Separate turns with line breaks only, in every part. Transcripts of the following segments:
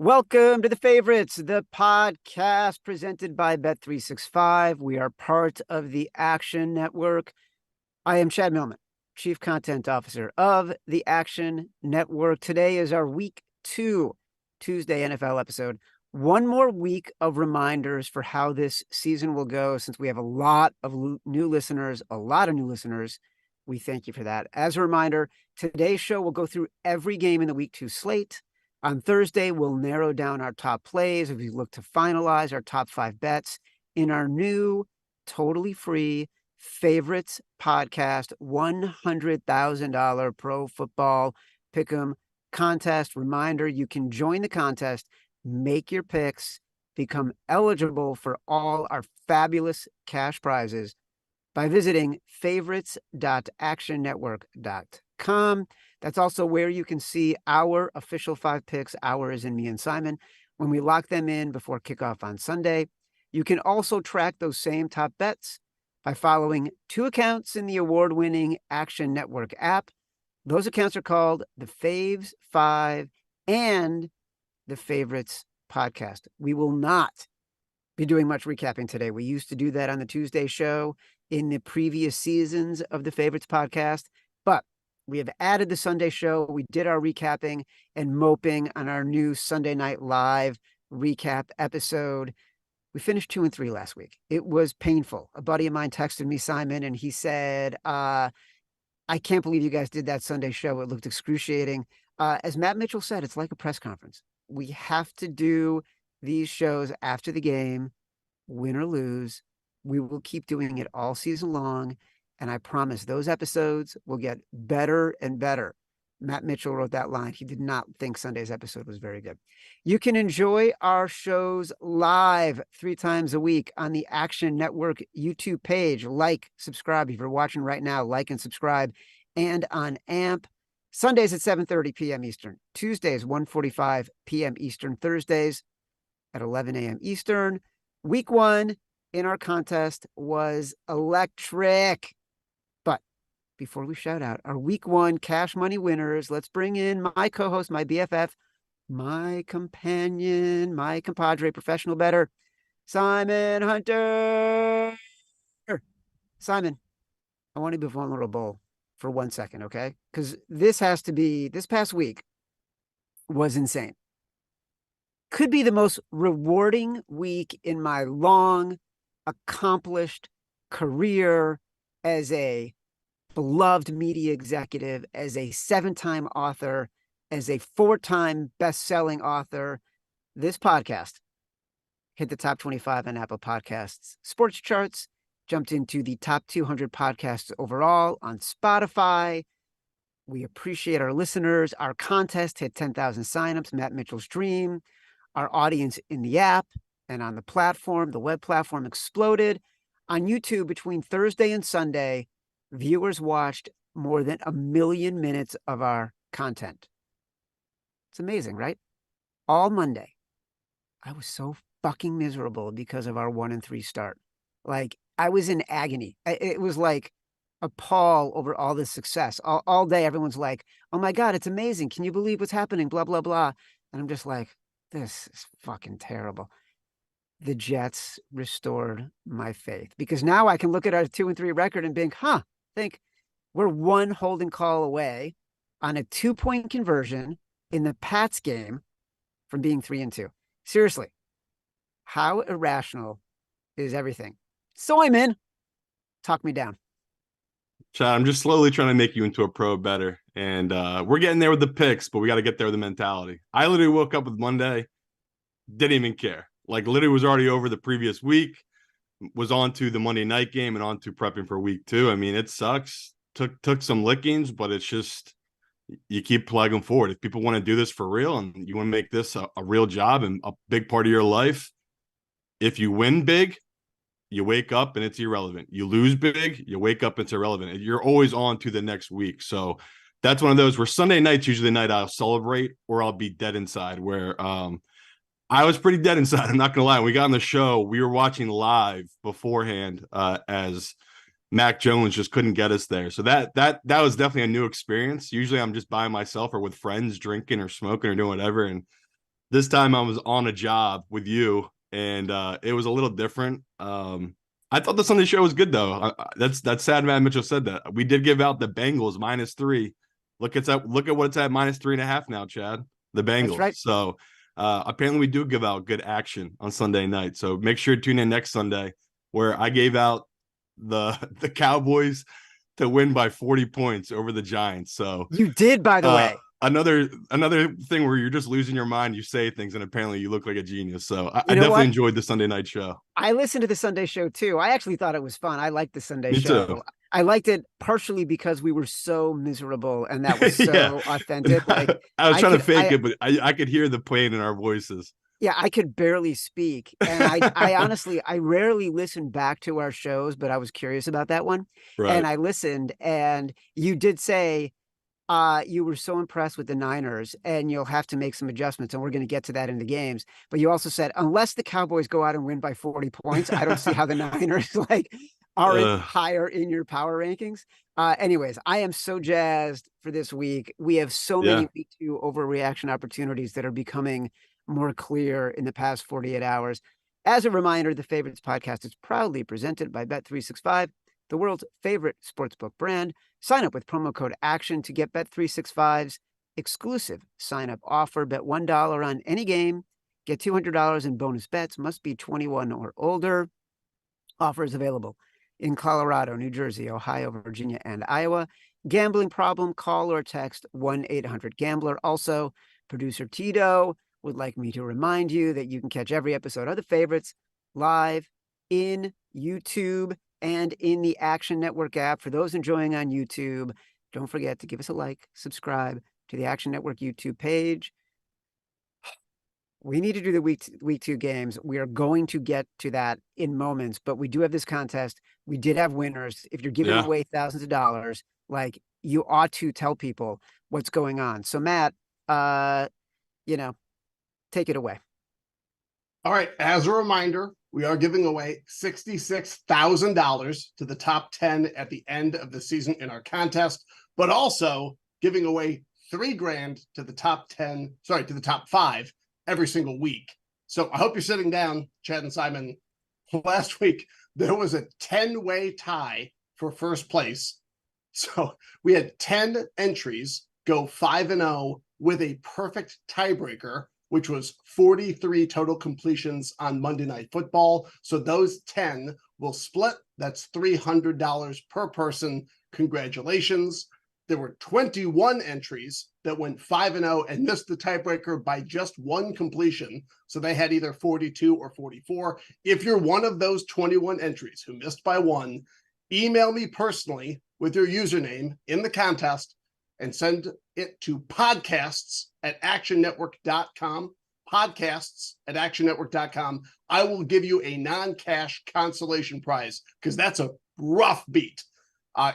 Welcome to The Favorites, the podcast presented by Bet365. We are part of the Action Network. I am Chad Millman, Chief Content Officer of the Action Network. Today is our Week 2 Tuesday NFL episode. One more week of reminders for how this season will go, since we have a lot of new listeners. We thank you for that. As a reminder, today's show will go through every game in the Week 2 slate. On Thursday, we'll narrow down our top plays as we look to finalize our top 5 bets in our new, totally free Favorites podcast, $100,000 pro football pick'em contest. Reminder, you can join the contest, make your picks, become eligible for all our fabulous cash prizes by visiting favorites.actionnetwork.com. That's also where you can see our official 5 picks, ours and me and Simon, when we lock them in before kickoff on Sunday. You can also track those same top bets by following 2 accounts in the award-winning Action Network app. Those accounts are called the Faves 5 and the Favorites Podcast. We will not be doing much recapping today. We used to do that on the Tuesday show in the previous seasons of the Favorites Podcast, but we have added the Sunday show. We did our recapping and moping on our new Sunday Night Live recap episode. We finished 2 and 3 last week. It was painful. A buddy of mine texted me, Simon, and he said, I can't believe you guys did that Sunday show. It looked excruciating. As Matt Mitchell said, it's like a press conference. We have to do these shows after the game, win or lose. We will keep doing it all season long. And I promise those episodes will get better and better. Matt Mitchell wrote that line. He did not think Sunday's episode was very good. You can enjoy our shows live 3 times a week on the Action Network YouTube page. Like, subscribe. If you're watching right now, like and subscribe. And on AMP, Sundays at 7:30 p.m. Eastern. Tuesdays, 1:45 p.m. Eastern. Thursdays at 11 a.m. Eastern. Week 1 in our contest was electric. Before we shout out our Week 1 cash money winners, let's bring in my co-host, my BFF, my companion, my compadre, professional bettor, Simon Hunter. Simon, I want to be vulnerable for 1 second, okay? Because this past week was insane. Could be the most rewarding week in my long, accomplished career as a beloved media executive, as a 7-time author, as a 4-time best-selling author. This podcast hit the top 25 on Apple Podcasts sports charts, jumped into the top 200 podcasts overall on Spotify. We appreciate our listeners. Our contest hit 10,000 signups, Matt Mitchell's dream. Our audience in the app and on the platform, the web platform, exploded. On YouTube, between Thursday and Sunday, viewers watched more than 1 million minutes of our content. It's amazing, right? All Monday, I was so fucking miserable because of our 1 and 3 start. Like, I was in agony. It was like a pall over all this success. All day, everyone's like, oh my God, it's amazing. Can you believe what's happening? Blah, blah, blah. And I'm just like, this is fucking terrible. The Jets restored my faith, because now I can look at our 2 and 3 record and think we're 1 holding call away on a 2-point conversion in the Pats game from being 3 and 2. Seriously, how irrational is everything? Simon, talk me down.
Chad, I'm just slowly trying to make you into a pro bettor, and we're getting there with the picks, but we got to get there with the mentality. I literally woke up with Monday, didn't even care. Like, literally was already over the previous week, was on to the Monday night game and on to prepping for week 2. I mean, it sucks. Took some lickings, but it's just, you keep plugging forward. If people want to do this for real and you want to make this a real job and a big part of your life, if you win big, you wake up and it's irrelevant. You lose big, you wake up, it's irrelevant. You're always on to the next week. So that's one of those where Sunday night's usually the night I'll celebrate or I'll be dead inside, where I was pretty dead inside. I'm not going to lie. When we got on the show, we were watching live beforehand as Mac Jones just couldn't get us there. So that was definitely a new experience. Usually I'm just by myself or with friends drinking or smoking or doing whatever. And This time I was on a job with you, and it was a little different. I thought the Sunday show was good though. That's sad. Matt Mitchell said that. We did give out the Bengals -3. Look at what it's at -3.5 now, Chad. The
That's
Bengals.
right.
So apparently we do give out good action on Sunday night. So make sure to tune in next Sunday, where I gave out the Cowboys to win by 40 points over the Giants. So
You did, by the way.
another thing where you're just losing your mind. You say things and apparently you look like a genius. So I
You know
definitely
what?
enjoyed the Sunday night show.
I listened to the Sunday show too. I actually thought it was fun. I liked the Sunday
Me
show.
too.
I liked it partially because we were so miserable and that was
Yeah.
so authentic. Like
I was
I
trying to
could,
fake it, but I could hear the pain in our voices.
yeah, I could barely speak. And I honestly, I rarely listen back to our shows, but I was curious about that one. And
Right.
I listened, and you did say you were so impressed with the Niners and you'll have to make some adjustments. And we're going to get to that in the games. But you also said, unless the Cowboys go out and win by 40 points, I don't see how the Niners like aren't higher in your power rankings. Anyways, I am so jazzed for this week. We have so many week 2 overreaction opportunities that are becoming more clear in the past 48 hours. As a reminder, the Favorites podcast is proudly presented by Bet365, the world's favorite sportsbook brand. Sign up with promo code ACTION to get Bet365's exclusive sign-up offer. Bet $1 on any game. Get $200 in bonus bets. Must be 21 or older. Offer is available in Colorado, New Jersey, Ohio, Virginia, and Iowa. Gambling problem? Call or text 1-800-GAMBLER. Also, producer Tito would like me to remind you that you can catch every episode of The Favorites live in YouTube and in the Action Network app. For those enjoying on YouTube, don't forget to give us a like, subscribe to the Action Network YouTube page. We need to do the week 2 games. We are going to get to that in moments, but we do have this contest. We did have winners. If you're giving away thousands of dollars, like, you ought to tell people what's going on. So Matt, take it away.
All right. As a reminder, we are giving away $66,000 to the top 10 at the end of the season in our contest, but also giving away $3,000 to the top 5 every single week. So I hope you're sitting down, Chad and Simon. Last week, there was a 10-way tie for first place. So we had 10 entries go 5-0 with a perfect tiebreaker, which was 43 total completions on Monday Night Football. So those 10 will split. That's $300 per person. Congratulations. There were 21 entries that went 5-0 and missed the tiebreaker by just one completion. So they had either 42 or 44. If you're one of those 21 entries who missed by one, email me personally with your username in the contest and send it to podcasts@actionnetwork.com. Podcasts@actionnetwork.com. I will give you a non-cash consolation prize because that's a rough beat.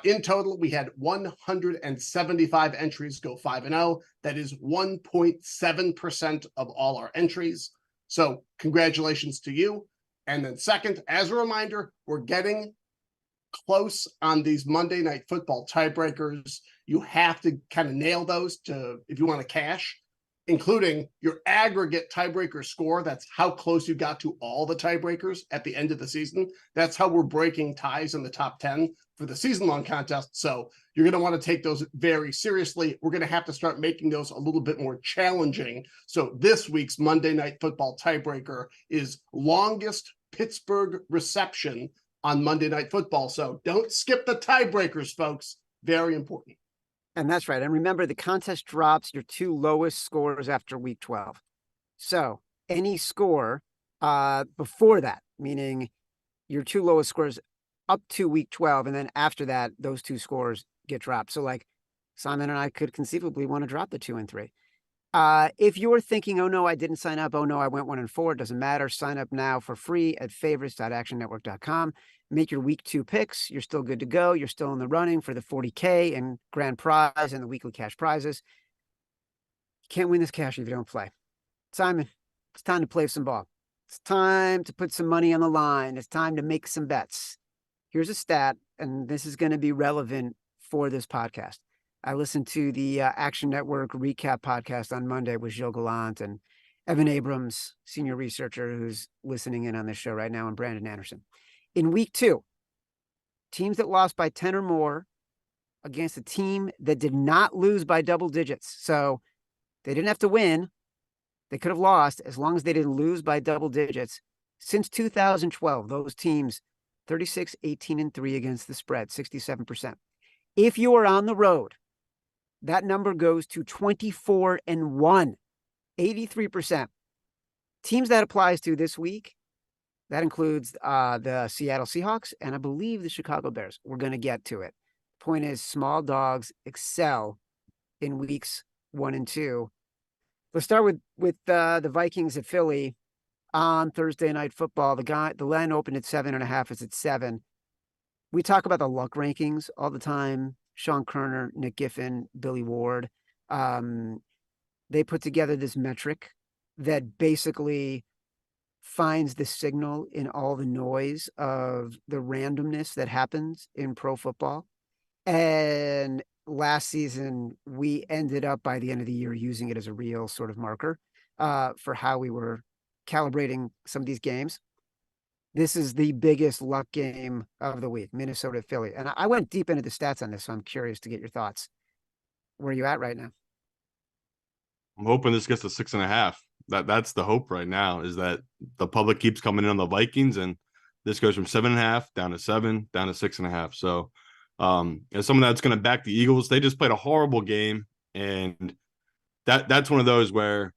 In total, we had 175 entries go 5-0. That is 1.7% of all our entries. So congratulations to you. And then second, as a reminder, we're getting close on these Monday Night Football tiebreakers. You have to kind of nail those if you want to cash, including your aggregate tiebreaker score. That's how close you got to all the tiebreakers at the end of the season. That's how we're breaking ties in the top 10 for the season-long contest. So you're going to want to take those very seriously. We're going to have to start making those a little bit more challenging. So this week's Monday Night Football tiebreaker is longest Pittsburgh reception on Monday Night Football. So don't skip the tiebreakers, folks. Very important.
And that's right. And remember, the contest drops your 2 lowest scores after week 12. So any score before that, meaning your 2 lowest scores up to week 12, and then after that, those 2 scores get dropped. So like Simon and I could conceivably want to drop the 2 and 3. If you're thinking, oh no, I didn't sign up. Oh no, I went 1 and 4. It doesn't matter. Sign up now for free at favorites.actionnetwork.com. Make your week 2 picks. You're still good to go. You're still in the running for the $40K and grand prize and the weekly cash prizes. You can't win this cash if you don't play. Simon, it's time to play some ball. It's time to put some money on the line. It's time to make some bets. Here's a stat, and this is going to be relevant for this podcast. I listened to the Action Network recap podcast on Monday with Gilles Gallant, and Evan Abrams, senior researcher who's listening in on this show right now, and Brandon Anderson. In week 2, teams that lost by 10 or more against a team that did not lose by double digits. So they didn't have to win. They could have lost as long as they didn't lose by double digits. Since 2012, those teams 36, 18, and 3 against the spread, 67%. If you are on the road, that number goes to 24 and 1, 83%. Teams that applies to this week, that includes the Seattle Seahawks and I believe the Chicago Bears. We're going to get to it. Point is, small dogs excel in weeks 1 and 2. Let's start with the Vikings at Philly on Thursday Night Football. The line opened at 7.5. It's at 7. We talk about the luck rankings all the time. Sean Kerner, Nick Giffen, Billy Ward. They put together this metric that basically finds the signal in all the noise of the randomness that happens in pro football. And last season, we ended up by the end of the year using it as a real sort of marker for how we were calibrating some of these games. This is the biggest luck game of the week, Minnesota Philly. And I went deep into the stats on this, so I'm curious to get your thoughts. Where are you at right now?
I'm hoping this gets to 6.5. That's the hope right now, is that the public keeps coming in on the Vikings, and this goes from 7.5 down to 7, down to 6.5. So as someone that's going to back the Eagles, they just played a horrible game, and that's one of those where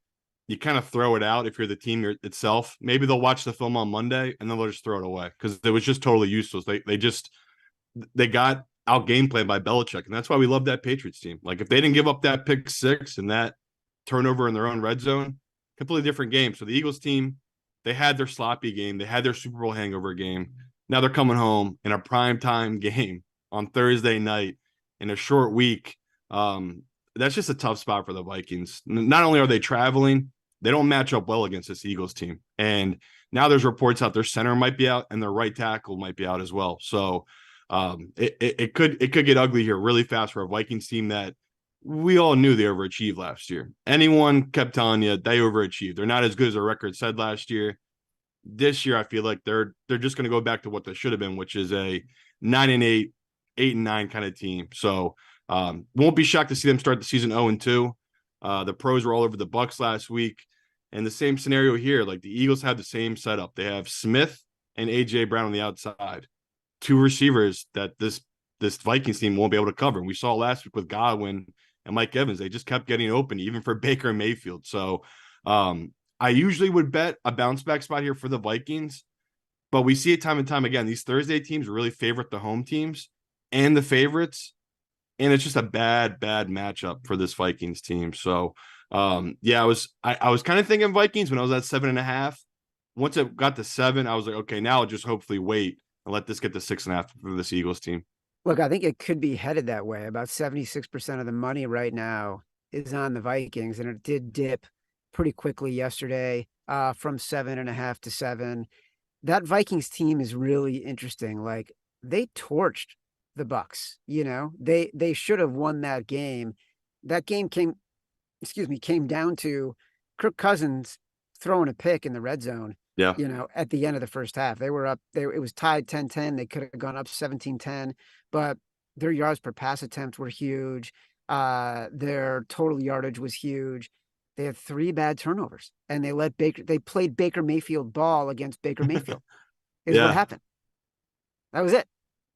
you kind of throw it out if you're the team itself. Maybe they'll watch the film on Monday and then they'll just throw it away because it was just totally useless. They got out game planned by Belichick, and that's why we love that Patriots team. Like, if they didn't give up that pick 6 and that turnover in their own red zone, completely different game. So the Eagles team, they had their sloppy game, they had their Super Bowl hangover game. Now they're coming home in a primetime game on Thursday night in a short week. That's just a tough spot for the Vikings. Not only are they traveling, they don't match up well against this Eagles team. And now there's reports out their center might be out and their right tackle might be out as well. So it could get ugly here really fast for a Vikings team that we all knew they overachieved last year. Anyone kept telling you they overachieved. They're not as good as their record said last year. This year, I feel like they're just going to go back to what they should have been, which is a 9-8, 8-9 kind of team. So won't be shocked to see them start the season 0-2. The pros were all over the Bucs last week. And the same scenario here, like the Eagles have the same setup. They have Smith and A.J. Brown on the outside, 2 receivers that this Vikings team won't be able to cover. And we saw last week with Godwin and Mike Evans. They just kept getting open, even for Baker Mayfield. So I usually would bet a bounce back spot here for the Vikings, but we see it time and time again. These Thursday teams really favorite the home teams and the favorites. And it's just a bad matchup for this Vikings team. So, I was kind of thinking Vikings when I was at 7.5. Once it got to 7, I was like, okay, now I'll just hopefully wait and let this get to 6.5 for this Eagles team.
Look, I think it could be headed that way. About 76% of the money right now is on the Vikings, and it did dip pretty quickly yesterday from 7.5 to 7. That Vikings team is really interesting. Like, they torched the Bucs, they should have won that game. That game came down to Kirk Cousins throwing a pick in the red zone.
Yeah.
At the end of the first half, they were up there. It was tied 10-10. They could have gone up 17-10, but their yards per pass attempt were huge. Their total yardage was huge. They had 3 bad turnovers, and they played Baker Mayfield ball against Baker Mayfield is what happened. That was it.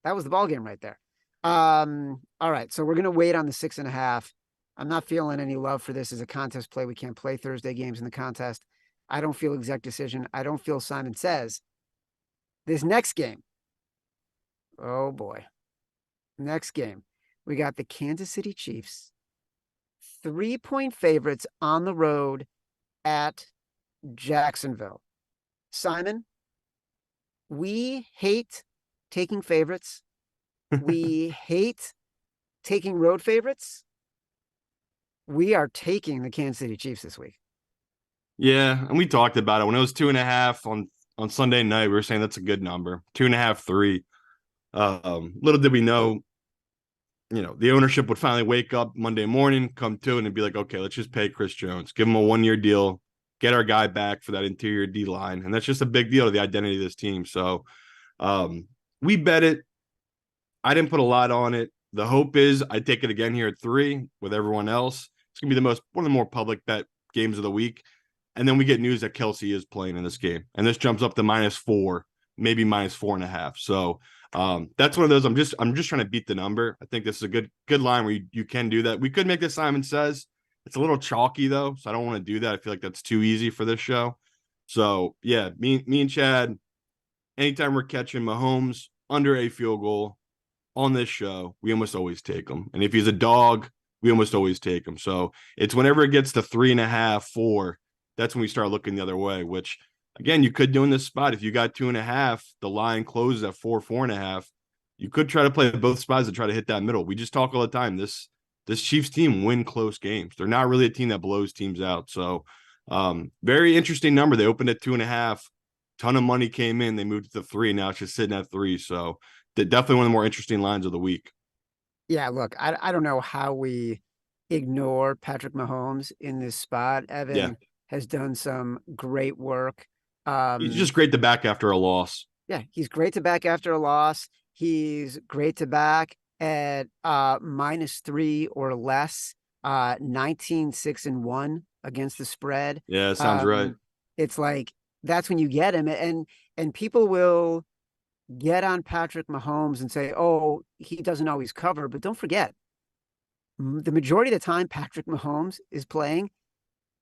That was the ball game right there. All right. So we're going to wait on the 6.5. I'm not feeling any love for this as a contest play. We can't play Thursday games in the contest. I don't feel exec decision. I don't feel Simon Says. This next game. Oh boy. Next game. We got the Kansas City Chiefs. 3-point favorites on the road at Jacksonville. Simon, we hate taking favorites. We hate taking road favorites. We are taking the Kansas City Chiefs this week.
Yeah, and we talked about it when it was 2.5 on Sunday night. We were saying that's a good number, 2.5, 3. Little did we know, the ownership would finally wake up Monday morning, come to, and be like, okay, let's just pay Chris Jones, give him a 1-year deal, get our guy back for that interior D line. And that's just a big deal to the identity of this team. So we bet it. I didn't put a lot on it. The hope is I take it again here at 3 with everyone else. It's going to be one of the more public bet games of the week. And then we get news that Kelsey is playing in this game. And this jumps up to -4, maybe -4.5. So that's one of those. I'm just trying to beat the number. I think this is a good line where you can do that. We could make this Simon Says. It's a little chalky though, so I don't want to do that. I feel like that's too easy for this show. So yeah, me and Chad, anytime we're catching Mahomes under a field goal on this show, we almost always take him. And if he's a dog, we almost always take him. So it's whenever it gets to 3.5, 4, that's when we start looking the other way, which again, you could do in this spot. If you got 2.5, the line closes at 4, 4.5. You could try to play both spots and try to hit that middle. We just talk all the time. This Chiefs team win close games. They're not really a team that blows teams out. So very interesting number. They opened at 2.5. Ton of money came in. They moved it to 3. Now it's just sitting at 3. So definitely one of the more interesting lines of the week.
Yeah, look, I don't know how we ignore Patrick Mahomes in this spot. Evan has done some great work.
He's just great to back after a loss.
Yeah, he's great to back after a loss. He's great to back at -3 or less, 19-6-1 against the spread.
Yeah, sounds right.
It's like that's when you get him, and people will get on Patrick Mahomes and say, "Oh, he doesn't always cover," but don't forget, the majority of the time Patrick Mahomes is playing,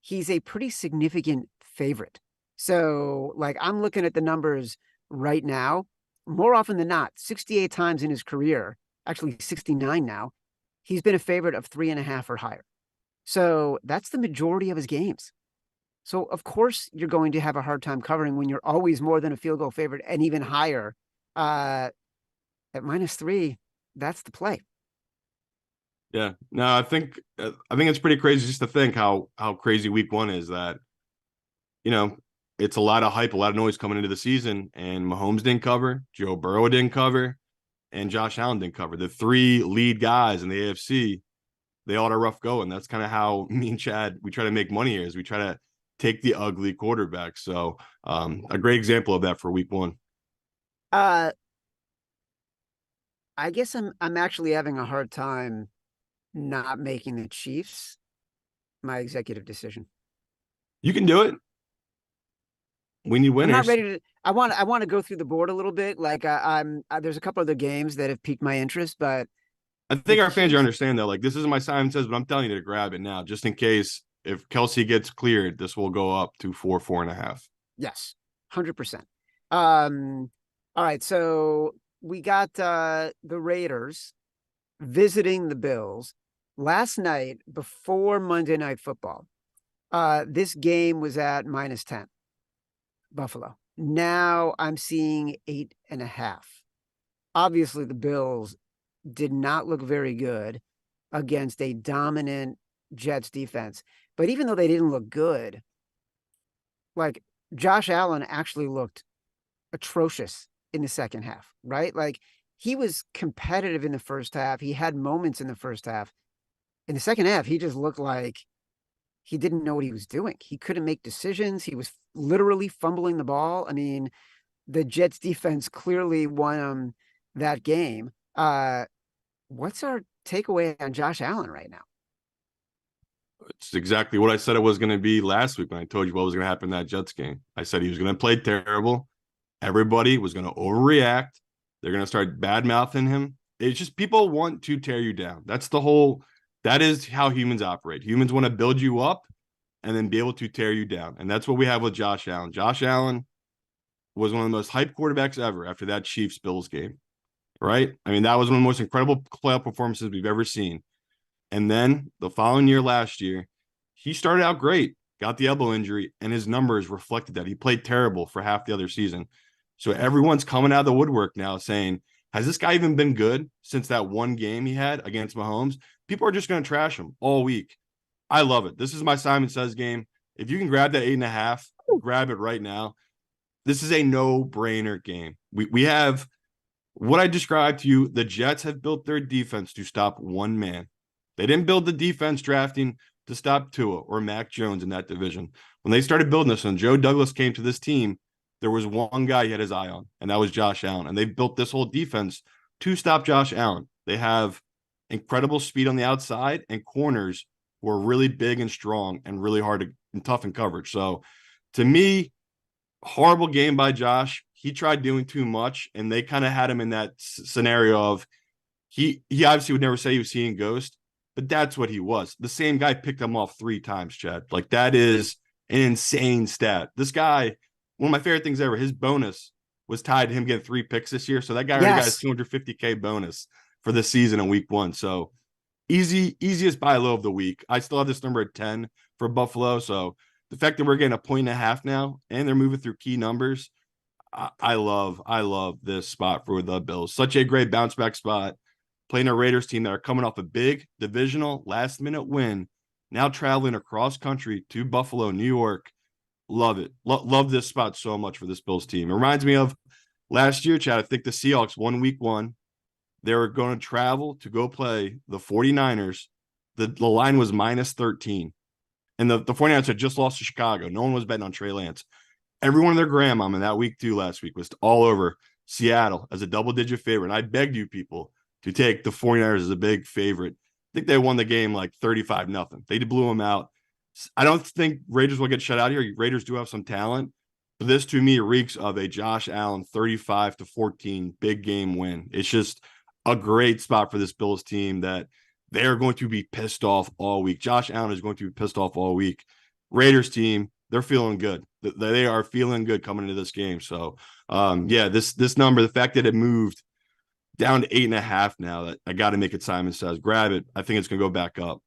he's a pretty significant favorite. So, like, I'm looking at the numbers right now. More often than not, 68 times in his career, actually 69 now, he's been a favorite of 3.5 or higher. So that's the majority of his games. So of course you're going to have a hard time covering when you're always more than a field goal favorite and even higher. At -3, that's the play.
Yeah, no, I think it's pretty crazy just to think how crazy week 1 is. That it's a lot of hype, a lot of noise coming into the season, and Mahomes didn't cover, Joe Burrow didn't cover, and Josh Allen didn't cover. The 3 lead guys in the AFC, they all had a rough go, and that's kind of how me and Chad, we try to make money here, is we try to take the ugly quarterback. So a great example of that for week 1.
I guess I'm actually having a hard time not making the Chiefs my executive decision.
You can do it. We need winners.
I'm not ready to. I want to go through the board a little bit. Like there's a couple other games that have piqued my interest, but
I think our fans understand though. Like, this isn't my Simon Says, but I'm telling you to grab it now, just in case if Kelsey gets cleared, this will go up to 4, 4.5.
Yes, 100%. All right, so we got the Raiders visiting the Bills last night before Monday Night Football. This game was at -10. Buffalo. Now I'm seeing 8.5. Obviously, the Bills did not look very good against a dominant Jets defense. But even though they didn't look good, like, Josh Allen actually looked atrocious in the second half, right? Like, he was competitive in the first half. He had moments in the first half. In the second half, he just looked like he didn't know what he was doing. He couldn't make decisions. He was literally fumbling the ball. I mean, the Jets defense clearly won that game. What's our takeaway on Josh Allen right now?
It's exactly what I said it was going to be last week when I told you what was going to happen in that Jets game. I said he was going to play terrible. Everybody was going to overreact. They're going to start bad-mouthing him. It's just people want to tear you down. That is how humans operate. Humans want to build you up and then be able to tear you down. And that's what we have with Josh Allen. Josh Allen was one of the most hyped quarterbacks ever after that Chiefs-Bills game, right? I mean, that was one of the most incredible playoff performances we've ever seen. And then the following year, last year, he started out great, got the elbow injury, and his numbers reflected that. He played terrible for half the other season. So everyone's coming out of the woodwork now saying, has this guy even been good since that one game he had against Mahomes? People are just going to trash him all week. I love it. This is my Simon Says game. If you can grab that 8.5, grab it right now. This is a no-brainer game. We have what I described to you. The Jets have built their defense to stop one man. They didn't build the defense drafting to stop Tua or Mac Jones in that division. when they started building this, when Joe Douglas came to this team, there was one guy he had his eye on, and that was Josh Allen. And they've built this whole defense to stop Josh Allen. They have incredible speed on the outside and corners who are really big and strong and really hard to, and tough in coverage. So to me, horrible game by Josh. He tried doing too much, and they kind of had him in that scenario of he obviously would never say he was seeing ghost, but that's what he was. The same guy picked him off 3 times, Chad. Like, that is an insane stat. This guy, one of my favorite things ever, his bonus was tied to him getting 3 picks this year. So that guy already got his $250K bonus for the season in week 1. So easiest buy low of the week. I still have this number at 10 for Buffalo. So the fact that we're getting a 1.5 now and they're moving through key numbers, I love this spot for the Bills. Such a great bounce back spot. Playing a Raiders team that are coming off a big divisional last minute win, now traveling across country to Buffalo, New York. Love it. Love this spot so much for this Bills team. It reminds me of last year, Chad. I think the Seahawks won week 1. They were going to travel to go play the 49ers. The line was -13. And the 49ers had just lost to Chicago. No one was betting on Trey Lance. Everyone and their grandmom in that week 2 last week was all over Seattle as a double-digit favorite. And I begged you people to take the 49ers as a big favorite. I think they won the game like 35-0. They blew them out. I don't think Raiders will get shut out here. Raiders do have some talent. But this, to me, reeks of a Josh Allen 35-14 big game win. It's just a great spot for this Bills team that they are going to be pissed off all week. Josh Allen is going to be pissed off all week. Raiders team, they're feeling good. They are feeling good coming into this game. So, this number, the fact that it moved down to 8.5 now, that I got to make it Simon Says. Grab it. I think it's going to go back up.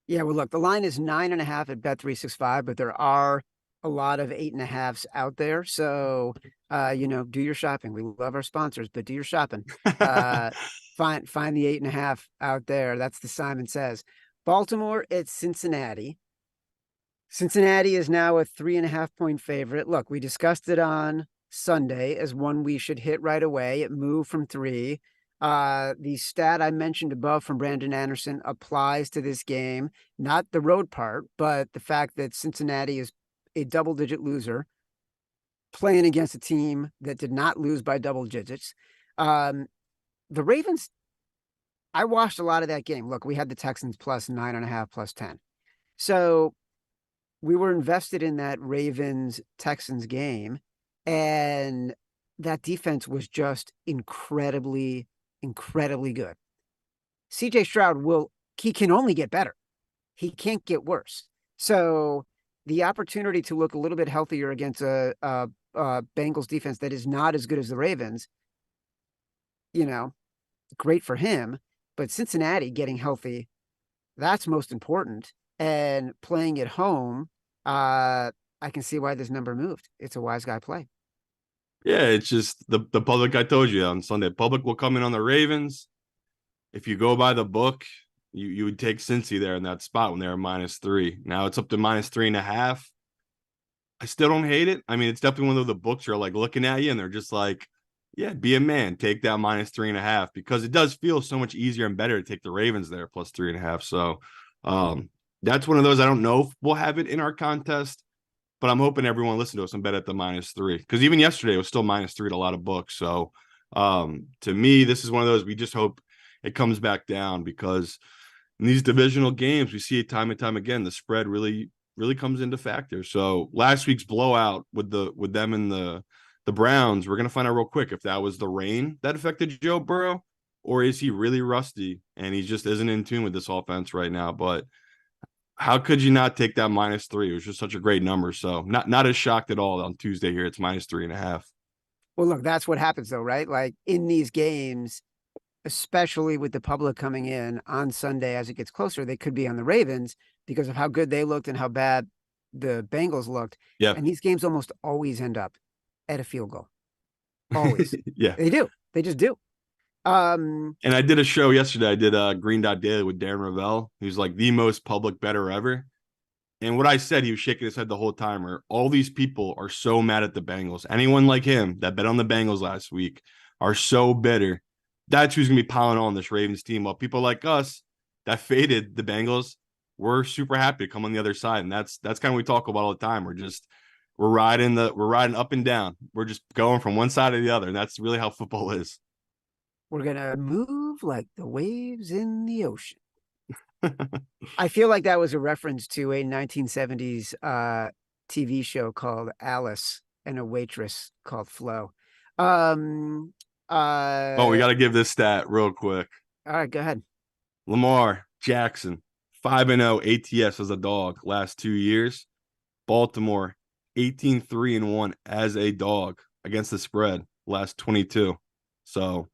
Yeah, well, look, the line is 9.5 at Bet365, but there are a lot of 8.5s out there. So, do your shopping. We love our sponsors, but do your shopping. Find the 8.5 out there. That's the Simon Says. Baltimore, it's Cincinnati. Cincinnati is now a 3.5-point favorite. Look, we discussed it on Sunday as one we should hit right away. It moved from 3. The stat I mentioned above from Brandon Anderson applies to this game, not the road part, but the fact that Cincinnati is a double-digit loser playing against a team that did not lose by double digits. The Ravens, I watched a lot of that game. Look, we had the Texans plus 9.5, plus 10. So we were invested in that Ravens-Texans game, and that defense was just incredibly good. CJ Stroud he can only get better. He can't get worse. So the opportunity to look a little bit healthier against a Bengals defense that is not as good as the Ravens, great for him. But Cincinnati getting healthy, that's most important. And playing at home, I can see why this number moved. It's a wise guy play.
Yeah, it's just the public. I told you on Sunday, public will come in on the Ravens. If you go by the book, you would take Cincy there in that spot when they were -3. Now it's up to -3.5. I still don't hate it. I mean, it's definitely one of the books are like looking at you and they're just like, yeah, be a man, take that -3.5, because it does feel so much easier and better to take the Ravens there plus 3.5. So that's one of those. I don't know if we'll have it in our contest, but I'm hoping everyone listened to us and bet at the -3, because even yesterday it was still -3 at a lot of books. So to me, this is one of those we just hope it comes back down, because in these divisional games, we see it time and time again. The spread really comes into factor. So last week's blowout with them and the Browns, we're gonna find out real quick if that was the rain that affected Joe Burrow, or is he really rusty and he just isn't in tune with this offense right now. But how could you not take that -3? It was just such a great number. So not as shocked at all on Tuesday here. It's -3.5.
Well, look, that's what happens though, right? Like in these games, especially with the public coming in on Sunday as it gets closer, they could be on the Ravens because of how good they looked and how bad the Bengals looked.
Yeah.
And these games almost always end up at a field goal. Always.
Yeah.
They do. They just do.
And I did a show yesterday. I did Green Dot Daily with Darren Ravel, who's like the most public bettor ever. And what I said, he was shaking his head the whole time. All these people are so mad at the Bengals. Anyone like him that bet on the Bengals last week are so bitter. That's who's going to be piling on this Ravens team. While people like us that faded the Bengals, we're super happy to come on the other side. And that's kind of what we talk about all the time. We're riding up and down. We're just going from one side to the other. And that's really how football is.
We're going to move like the waves in the ocean. I feel like that was a reference to a 1970s TV show called Alice and a waitress called Flo.
We got to give this stat real quick.
All right, go ahead.
Lamar Jackson, 5-0 ATS as a dog last 2 years. Baltimore, 18-3-1 as a dog against the spread last 22. So,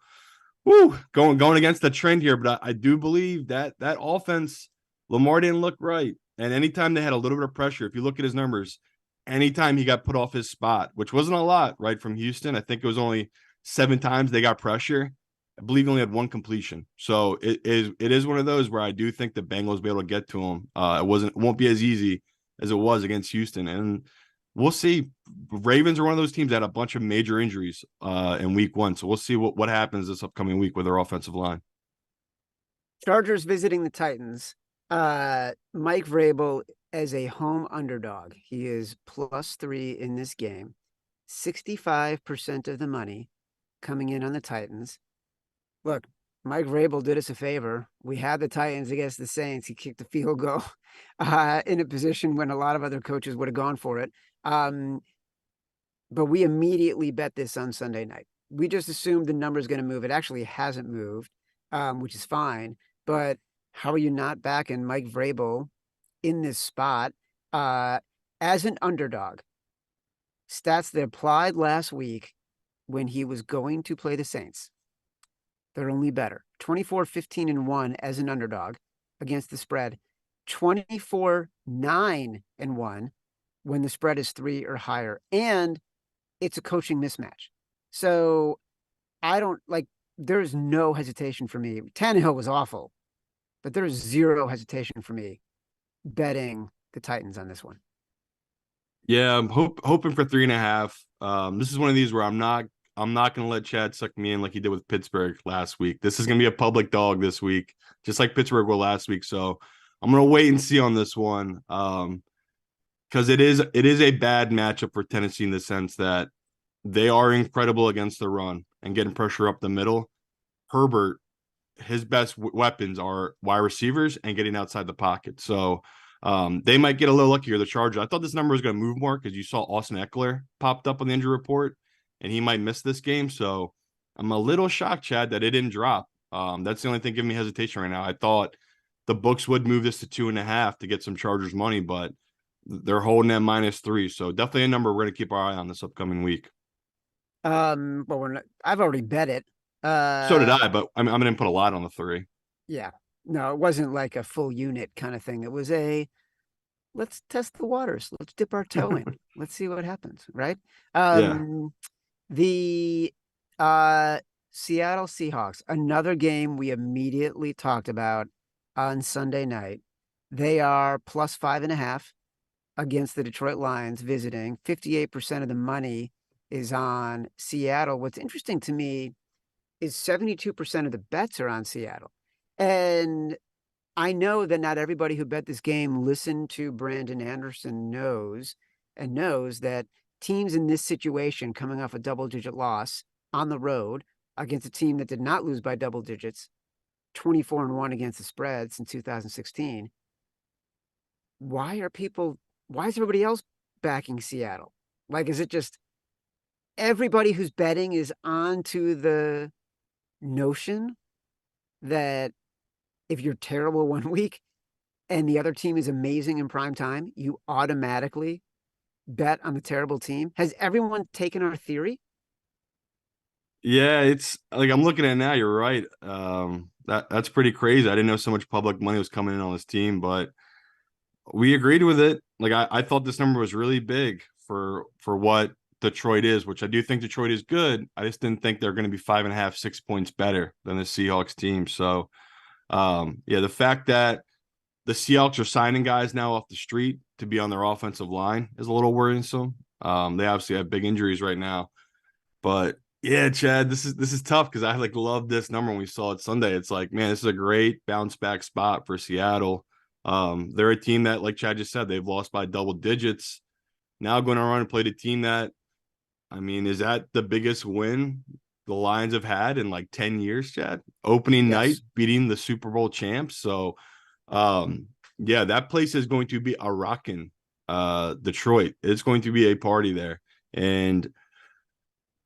going against the trend here, but I do believe that offense, Lamar didn't look right. And anytime they had a little bit of pressure, if you look at his numbers, anytime he got put off his spot, which wasn't a lot, right, from Houston, I think it was only 7 times they got pressure. I believe he only had 1 completion. So it is one of those where I do think the Bengals will be able to get to him. It won't be as easy as it was against Houston. And we'll see. Ravens are one of those teams that had a bunch of major injuries in week 1. So we'll see what happens this upcoming week with their offensive line.
Chargers visiting the Titans. Mike Vrabel as a home underdog. He is +3 in this game. 65% of the money coming in on the Titans. Look, Mike Vrabel did us a favor. We had the Titans against the Saints. He kicked the field goal in a position when a lot of other coaches would have gone for it. But we immediately bet this on Sunday night. We just assumed the number is going to move. It actually hasn't moved, which is fine. But how are you not backing Mike Vrabel in this spot as an underdog? Stats that applied last week when he was going to play the Saints. They're only better. 24-15-1 as an underdog against the spread. 24-9-1 when the spread is 3 or higher. And it's a coaching mismatch. So there's no hesitation for me. Tannehill was awful, but there's zero hesitation for me betting the Titans on this one.
Yeah, I'm hoping for 3.5. This is one of these where I'm not going to let Chad suck me in like he did with Pittsburgh last week. This is going to be a public dog this week, just like Pittsburgh were last week. So I'm going to wait and see on this one because it is a bad matchup for Tennessee in the sense that they are incredible against the run and getting pressure up the middle. Herbert, his best weapons are wide receivers and getting outside the pocket. So they might get a little luckier, the Chargers. I thought this number was going to move more because you saw Austin Eckler popped up on the injury report, and he might miss this game. So I'm a little shocked, Chad, that it didn't drop. That's the only thing giving me hesitation right now. I thought the books would move this to 2.5 to get some Chargers money, but they're holding at -3. So definitely a number we're going to keep our eye on this upcoming week.
But I've already bet it.
So did I, but I'm going to put a lot on the 3.
Yeah. No, it wasn't like a full unit kind of thing. It was let's test the waters. Let's dip our toe in. Let's see what happens, right? The Seattle Seahawks, another game we immediately talked about on Sunday night. They are +5.5 against the Detroit Lions visiting. 58% of the money is on Seattle. What's interesting to me is 72% of the bets are on Seattle. And I know that not everybody who bet this game listened to Brandon Anderson knows that teams in this situation coming off a double-digit loss on the road against a team that did not lose by double digits, 24-1 against the spread since 2016. Why is everybody else backing Seattle? Like, is it just everybody who's betting is onto the notion that if you're terrible one week and the other team is amazing in prime time, you automatically bet on the terrible team? Has everyone taken our theory?
Yeah, it's like I'm looking at it now. You're right. That's pretty crazy. I didn't know so much public money was coming in on this team, but we agreed with it. Like I thought this number was really big for what Detroit is, which I do think Detroit is good. I just didn't think they're going to be 5.5, 6 points better than the Seahawks team. So, the fact that the Seahawks are signing guys now off the street to be on their offensive line is a little worrisome. They obviously have big injuries right now, but yeah, Chad, this is tough because I love this number when we saw it Sunday. It's like, man, this is a great bounce back spot for Seattle. They're a team that, like Chad just said, they've lost by double digits. Now going to run and play the team that, I mean, is that the biggest win the Lions have had in like 10 years, Chad? Opening night, beating the Super Bowl champs. So, yeah, that place is going to be a rockin'. Detroit. It's going to be a party there. And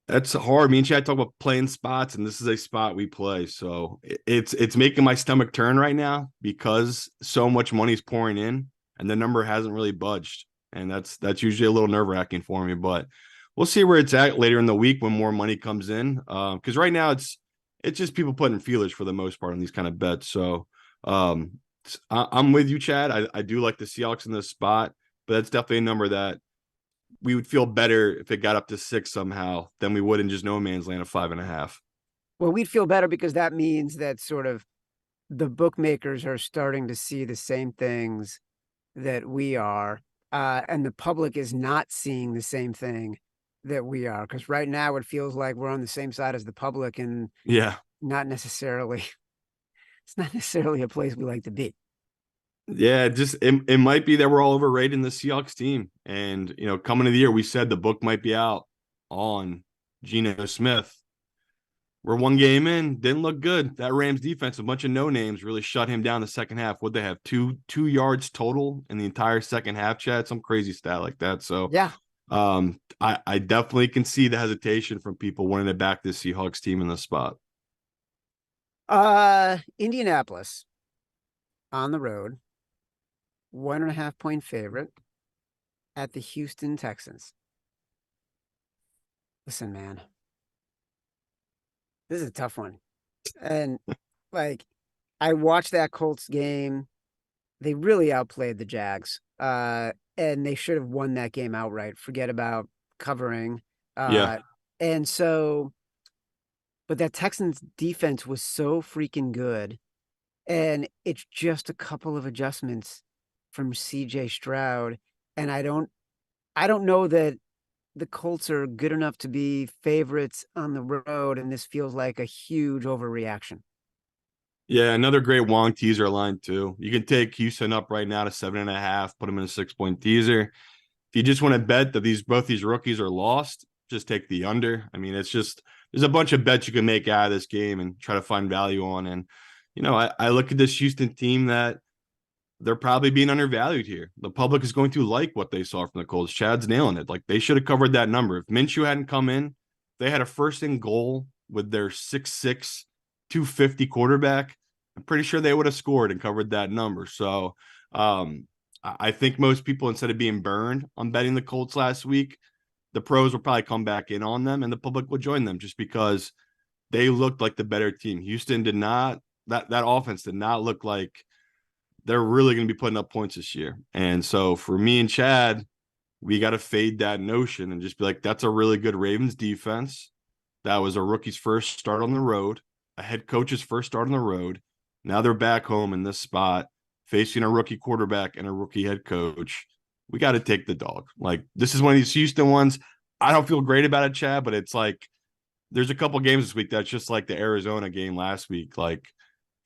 that's hard. Me and Chad talk about playing spots, and this is a spot we play. So it's making my stomach turn right now because so much money's pouring in and the number hasn't really budged. And that's usually a little nerve-wracking for me. But we'll see where it's at later in the week when more money comes in. Because right now it's just people putting feelers for the most part on these kind of bets. So I'm with you, Chad. I do like the Seahawks in this spot, but that's definitely a number that we would feel better if it got up to 6 somehow than we would in just no man's land of 5.5.
Well, we'd feel better because that means that sort of the bookmakers are starting to see the same things that we are, and the public is not seeing the same thing that we are. Because right now it feels like we're on the same side as the public, and not necessarily. It's not necessarily a place we like to be.
Yeah, just it might be that we're all overrating the Seahawks team. And, coming to the year, we said the book might be out on Geno Smith. We're one game in, didn't look good. That Rams defense, a bunch of no names, really shut him down the second half. What'd they have? Two yards total in the entire second half, Chad? Some crazy stat like that. So
yeah,
I definitely can see the hesitation from people wanting to back this Seahawks team in this spot.
Indianapolis on the road. 1.5 point favorite at the Houston Texans. Listen, man, this is a tough one. And I watched that Colts game. They really outplayed the Jags. And they should have won that game outright. Forget about covering. And so, but that Texans defense was so freaking good. And it's just a couple of adjustments from CJ Stroud. And I don't know that the Colts are good enough to be favorites on the road. And this feels like a huge overreaction.
Yeah, another great Wong teaser line too. You can take Houston up right now to 7.5, put them in a 6-point teaser. If you just want to bet that both these rookies are lost, just take the under. I mean, it's just, there's a bunch of bets you can make out of this game and try to find value on. And, I look at this Houston team that they're probably being undervalued here. The public is going to like what they saw from the Colts. Chad's nailing it. Like, they should have covered that number. If Minshew hadn't come in, they had a first and goal with their 6'6", 250 quarterback. I'm pretty sure they would have scored and covered that number. So I think most people, instead of being burned on betting the Colts last week, the pros will probably come back in on them and the public will join them just because they looked like the better team. Houston did not, that offense did not look like they're really going to be putting up points this year. And so for me and Chad, we got to fade that notion and just be like, that's a really good Ravens defense. That was a rookie's first start on the road, a head coach's first start on the road. Now they're back home in this spot, facing a rookie quarterback and a rookie head coach. We got to take the dog. Like, this is one of these Houston ones. I don't feel great about it, Chad, but it's like there's a couple games this week that's just like the Arizona game last week. Like,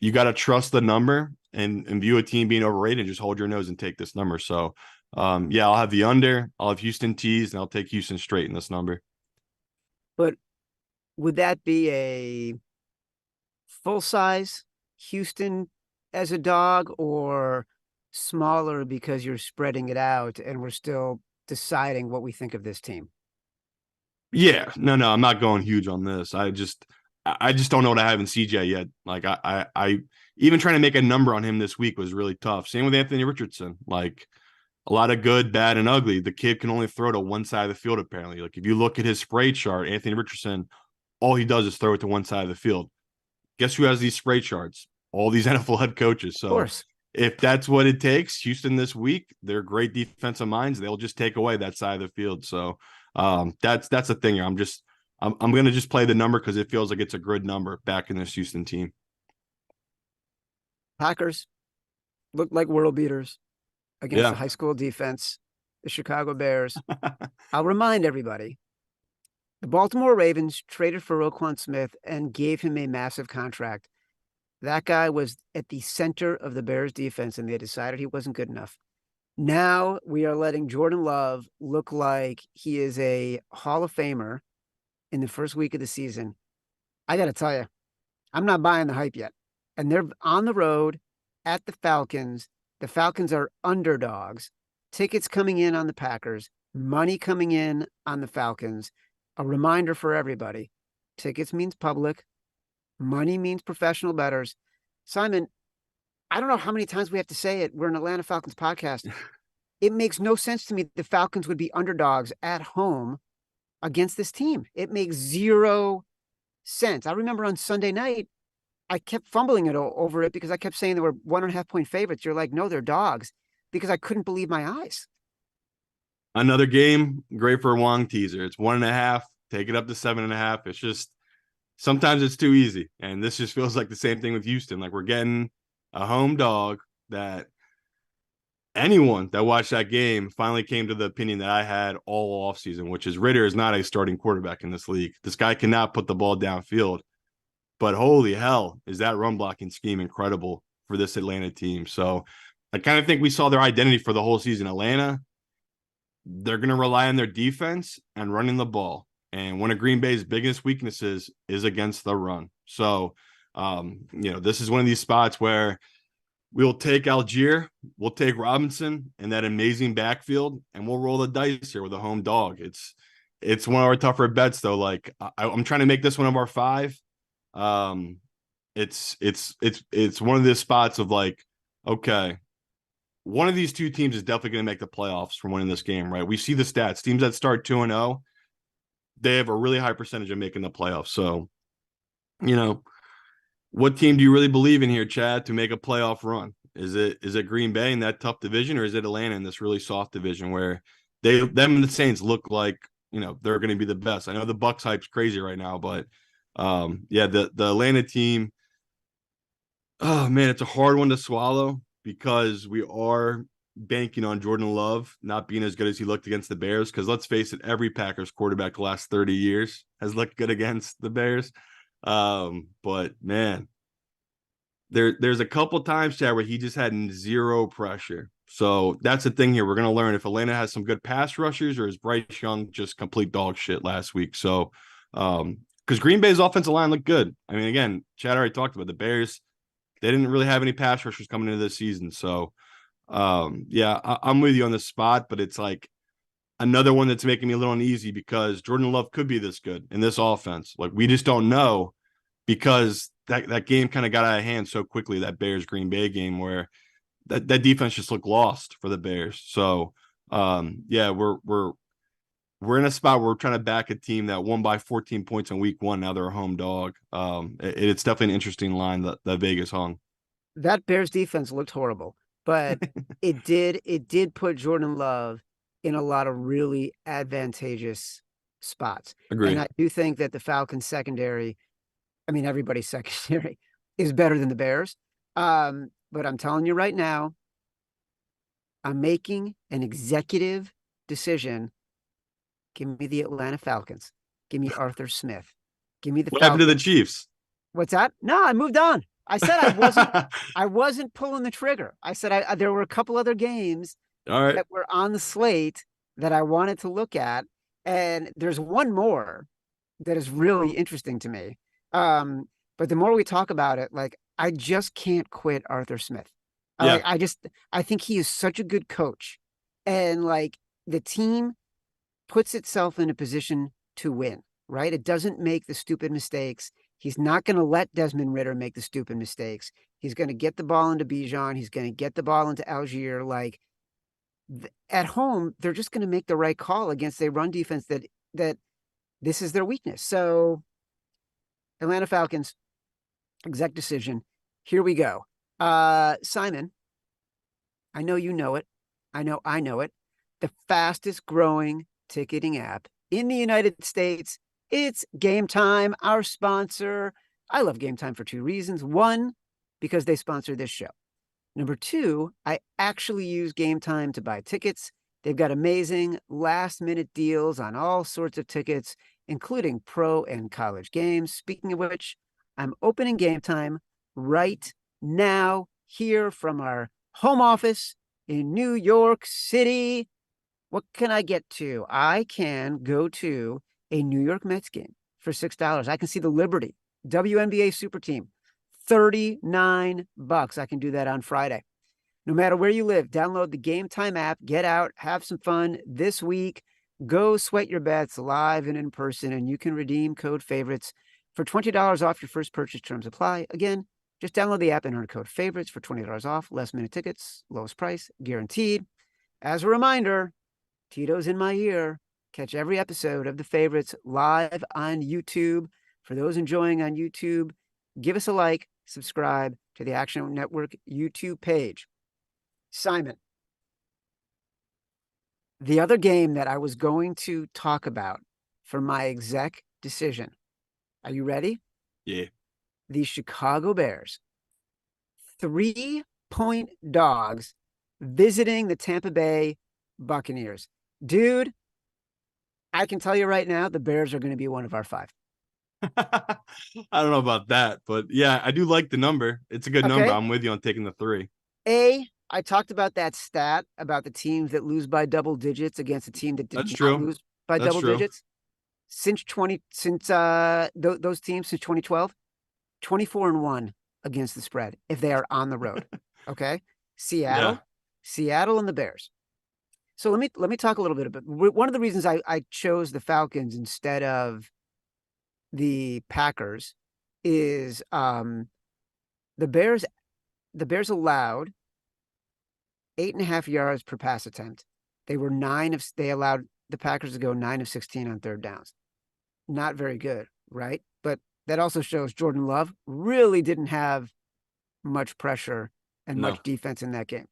you got to trust the number and view a team being overrated and just hold your nose and take this number. So, I'll have the under. I'll have Houston teased, and I'll take Houston straight in this number.
But would that be a full-size Houston as a dog, or smaller because you're spreading it out and we're still deciding what we think of this team?
Yeah, no, I'm not going huge on this. I just don't know what I have in CJ yet. Like, I even trying to make a number on him this week was really tough. Same with Anthony Richardson. Like, a lot of good, bad, and ugly. The kid can only throw to one side of the field, apparently. Like, if you look at his spray chart, Anthony Richardson, all he does is throw it to one side of the field. Guess who has these spray charts? All these NFL head coaches. So, of course, if that's what it takes, Houston this week, they're great defensive minds. They'll just take away that side of the field. So that's the thing here. I'm going to just play the number because it feels like it's a good number back in this Houston team.
Packers looked like world beaters against the high school defense, the Chicago Bears. I'll remind everybody, the Baltimore Ravens traded for Roquan Smith and gave him a massive contract. That guy was at the center of the Bears defense, and they decided he wasn't good enough. Now we are letting Jordan Love look like he is a Hall of Famer in the first week of the season. I got to tell you, I'm not buying the hype yet. And they're on the road at the Falcons. The Falcons are underdogs. Tickets coming in on the Packers, money coming in on the Falcons. A reminder for everybody, tickets means public, money means professional bettors. Simon, I don't know how many times we have to say it. We're an Atlanta Falcons podcast. It makes no sense to me the Falcons would be underdogs at home against this team. It makes zero sense. I remember on Sunday night, I kept fumbling it over it because I kept saying they were 1.5 point favorites. You're like, no, they're dogs, because I couldn't believe my eyes.
Another game, great for a Wong teaser. It's 1.5. Take it up to 7.5. It's just sometimes it's too easy. And this just feels like the same thing with Houston. Like we're getting a home dog that anyone that watched that game finally came to the opinion that I had all offseason, which is Ritter is not a starting quarterback in this league. This guy cannot put the ball downfield. But holy hell, is that run blocking scheme incredible for this Atlanta team. So I kind of think we saw their identity for the whole season. Atlanta, they're going to rely on their defense and running the ball. And one of Green Bay's biggest weaknesses is against the run. So, this is one of these spots where we'll take Algier, we'll take Robinson and that amazing backfield, and we'll roll the dice here with a home dog. It's one of our tougher bets, though. Like I'm trying to make this one of our 5. It's one of these spots of like, okay, one of these two teams is definitely going to make the playoffs from winning this game, right? We see the stats. Teams that start 2-0, they have a really high percentage of making the playoffs. So, what team do you really believe in here, Chad, to make a playoff run? Is it Green Bay in that tough division, or is it Atlanta in this really soft division where them and the Saints look like, they're going to be the best? I know the Bucs hype's crazy right now, but the Atlanta team, oh man, it's a hard one to swallow because we are banking on Jordan Love not being as good as he looked against the Bears. Because let's face it, every Packers quarterback the last 30 years has looked good against the Bears. But man, there's a couple times, Chad, where he just had zero pressure. So that's the thing here. We're going to learn if Atlanta has some good pass rushers or is Bryce Young just complete dog shit last week. So, because Green Bay's offensive line looked good. I mean, again, Chad already talked about the Bears. They didn't really have any pass rushers coming into this season. So, I'm with you on this spot, but it's like another one that's making me a little uneasy because Jordan Love could be this good in this offense. Like, we just don't know because that game kind of got out of hand so quickly, that Bears-Green Bay game where that defense just looked lost for the Bears. So, we're in a spot where we're trying to back a team that won by 14 points in week 1. Now they're a home dog. It's definitely an interesting line that Vegas hung.
That Bears defense looked horrible, but it did put Jordan Love in a lot of really advantageous spots.
Agreed.
And I do think that the Falcons secondary, I mean, everybody's secondary is better than the Bears. But I'm telling you right now, I'm making an executive decision. Give me the Atlanta Falcons. Give me Arthur Smith. Give me the
What happened to the Chiefs?
What's that? No, I moved on. I said I wasn't pulling the trigger. I said there were a couple other games that were on the slate that I wanted to look at. And there's one more that is really interesting to me. But the more we talk about it, like, I just can't quit Arthur Smith.
Yeah.
I think he is such a good coach. And like, the team puts itself in a position to win, right? It doesn't make the stupid mistakes. He's not going to let Desmond Ridder make the stupid mistakes. He's going to get the ball into Bijan. He's going to get the ball into Algier. Like, at home, they're just going to make the right call against a run defense that this is their weakness. So Atlanta Falcons, exec decision. Here we go. Simon, I know you know it. I know it. The fastest growing ticketing app in the United States. It's Game Time, our sponsor. I love Game Time for 2 reasons. 1, because they sponsor this show. Number 2, I actually use Game Time to buy tickets. They've got amazing last-minute deals on all sorts of tickets, including pro and college games. Speaking of which, I'm opening Game Time right now here from our home office in New York City. What can I get to? I can go to a New York Mets game for $6. I can see the Liberty WNBA Super Team, $39. I can do that on Friday. No matter where you live, download the Game Time app, get out, have some fun this week. Go sweat your bets live and in person, and you can redeem code favorites for $20 off your first purchase. Terms apply. Again, just download the app and earn code favorites for $20 off. Last minute tickets, lowest price, guaranteed. As a reminder, Tito's in my ear. Catch every episode of The Favorites live on YouTube. For those enjoying on YouTube, give us a like, subscribe to the Action Network YouTube page. Simon, the other game that I was going to talk about for my exec decision. Are you ready?
Yeah.
The Chicago Bears, 3-point dogs visiting the Tampa Bay Buccaneers. Dude, I can tell you right now, the Bears are going to be one of our 5.
I don't know about that, but yeah, I do like the number. It's a good number. I'm with you on taking the 3.
I talked about that stat about the teams that lose by double digits against a team that did not lose by double digits. Since those teams since 2012, 24-1 against the spread if they are on the road. Okay, Seattle and the Bears. So let me talk a little bit about one of the reasons I chose the Falcons instead of the Packers is the Bears allowed 8.5 yards per pass attempt. They allowed the Packers to go 9 of 16 on third downs. Not very good, right? But that also shows Jordan Love really didn't have much pressure and much defense in that game.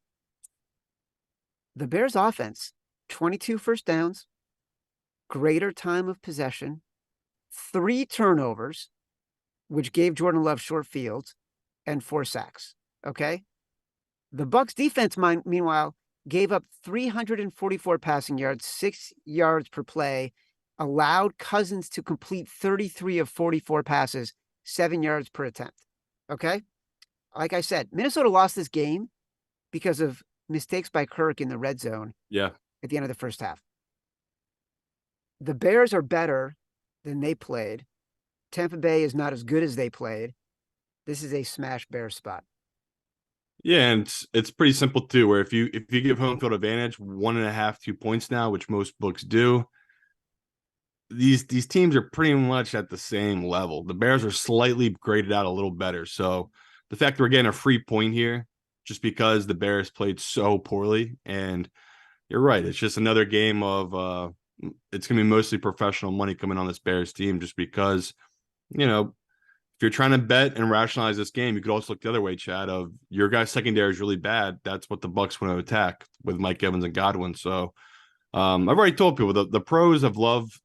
The Bears offense, 22 first downs, greater time of possession, 3 turnovers, which gave Jordan Love short fields, and 4 sacks. Okay. The Bucs defense, meanwhile, gave up 344 passing yards, 6 yards per play, allowed Cousins to complete 33 of 44 passes, 7 yards per attempt. Okay. Like I said, Minnesota lost this game because of mistakes by Kirk in the red zone.
Yeah.
At the end of the first half. The Bears are better than they played. Tampa Bay is not as good as they played. This is a smash Bears spot.
Yeah, and it's pretty simple too, where if you give home field advantage 1.5, 2 points now, which most books do, these teams are pretty much at the same level. The Bears are slightly graded out a little better. So the fact that we're getting a free point here, just because the Bears played so poorly, and you're right, it's just another game of it's gonna be mostly professional money coming on this Bears team, just because, if you're trying to bet and rationalize this game, you could also look the other way, Chad, of your guy's secondary is really bad. That's what the Bucs want to attack with Mike Evans and Godwin. So I've already told people the pros have loved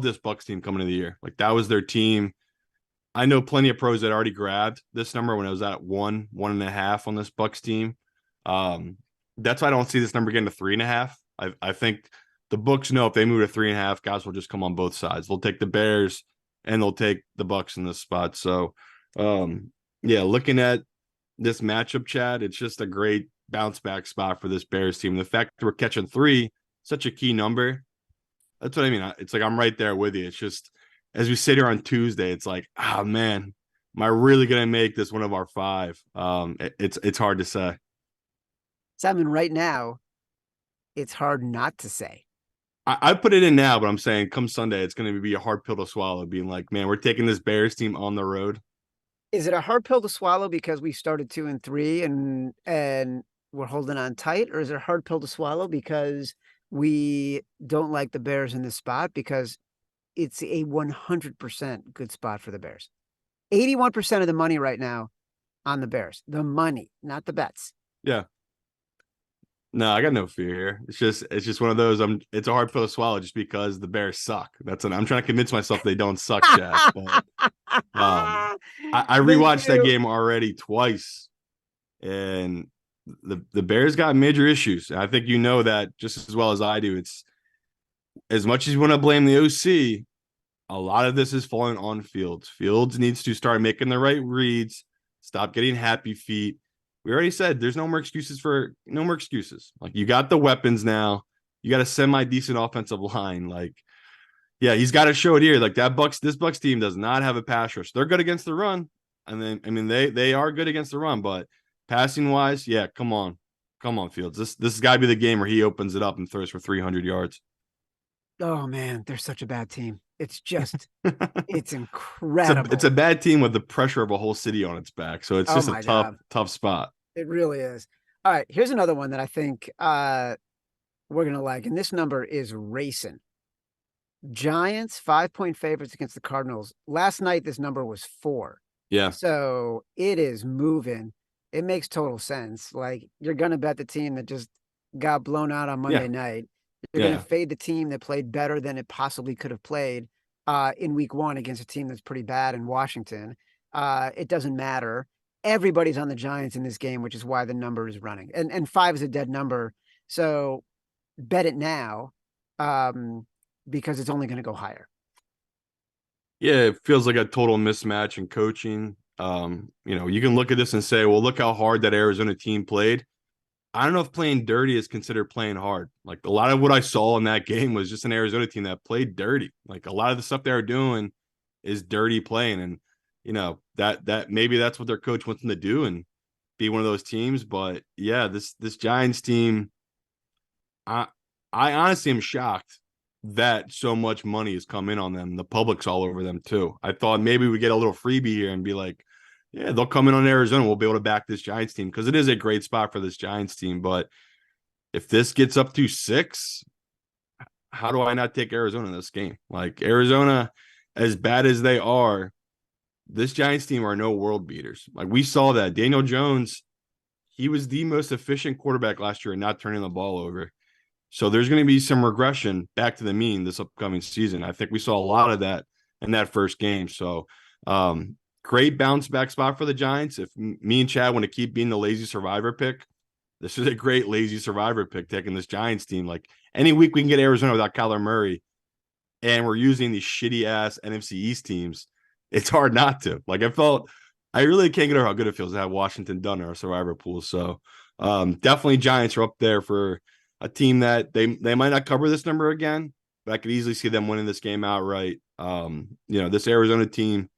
this Bucs team coming into the year. Like, that was their team. I know plenty of pros that already grabbed this number when it was at 1.5 on this Bucs team. That's why I don't see this number getting to 3.5. I think the books know if they move to 3.5, guys will just come on both sides. They'll take the Bears and they'll take the Bucs in this spot. So, looking at this matchup, Chad, it's just a great bounce back spot for this Bears team. The fact that we're catching 3, such a key number. That's what I mean. It's like I'm right there with you. It's just, as we sit here on Tuesday, it's like, oh man, am I really going to make this one of our 5? It's hard to say.
Simon, right now, it's hard not to say.
I put it in now, but I'm saying come Sunday, it's going to be a hard pill to swallow, being like, man, we're taking this Bears team on the road.
Is it a hard pill to swallow because we started 2-3 and we're holding on tight? Or is it a hard pill to swallow because we don't like the Bears in this spot? Because it's a 100% good spot for the Bears. 81% of the money right now on the Bears. The money, not the bets.
Yeah. No, I got no fear here. It's just one of those. It's a hard pill to swallow just because the Bears suck. I'm trying to convince myself they don't suck, Chad. But, I rewatched that game already twice, and the Bears got major issues. And I think you know that just as well as I do. It's as much as you want to blame the OC, a lot of this is falling on Fields. Fields needs to start making the right reads, Stop getting happy feet. We already said there's no more excuses. Like, you got the weapons now. You got a semi-decent offensive line. Like, yeah, he's got to show it here. Like, this Bucs team does not have a pass rush. They're good against the run. And then, I mean, they are good against the run, but passing wise, yeah, come on, Fields. This has got to be the game where he opens it up and throws for 300 yards.
Oh man, they're such a bad team. It's just, it's incredible.
It's a bad team with the pressure of a whole city on its back. So it's just a tough spot.
It really is. All right, here's another one that I think we're gonna like, and this number is racing. Giants 5-point favorites against the Cardinals. Last night, this number was 4.
Yeah.
So it is moving. It makes total sense. Like, you're going to bet the team that just got blown out on Monday night. You're going to fade the team that played better than it possibly could have played in week 1 against a team that's pretty bad in Washington. It doesn't matter. Everybody's on the Giants in this game, which is why the number is running. And 5 is a dead number. So bet it now. Because it's only going to go higher.
Yeah, it feels like a total mismatch in coaching. You can look at this and say, well, look how hard that Arizona team played. I don't know if playing dirty is considered playing hard. Like, a lot of what I saw in that game was just an Arizona team that played dirty. Like, a lot of the stuff they were doing is dirty playing. And, that maybe that's what their coach wants them to do and be one of those teams. But yeah, this Giants team, I honestly am shocked that so much money has come in on them. The public's all over them too. I thought maybe we get a little freebie here and be like, yeah, they'll come in on Arizona. We'll be able to back this Giants team because it is a great spot for this Giants team. But if this gets up to 6, how do I not take Arizona in this game? Like, Arizona, as bad as they are, this Giants team are no world beaters. Like, we saw that. Daniel Jones, he was the most efficient quarterback last year and not turning the ball over. So there's going to be some regression back to the mean this upcoming season. I think we saw a lot of that in that first game. So great bounce back spot for the Giants. If me and Chad want to keep being the lazy survivor pick, this is a great lazy survivor pick, taking this Giants team. Like, any week we can get Arizona without Kyler Murray, and we're using these shitty ass NFC East teams, it's hard not to. Like, I really can't get over how good it feels to have Washington done in our survivor pool. So definitely Giants are up there for a team that they might not cover this number again, but I could easily see them winning this game outright. This Arizona team,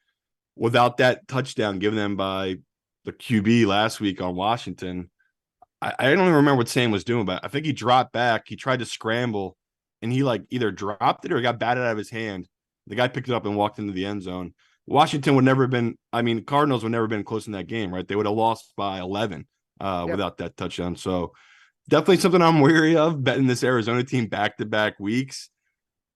without that touchdown given them by the QB last week on Washington, I don't even remember what Sam was doing, but I think he dropped back. He tried to scramble, and he either dropped it or got batted out of his hand. The guy picked it up and walked into the end zone. Washington would never have been – Cardinals would never have been close in that game, right? They would have lost by 11 without that touchdown. So definitely something I'm wary of, betting this Arizona team back-to-back weeks.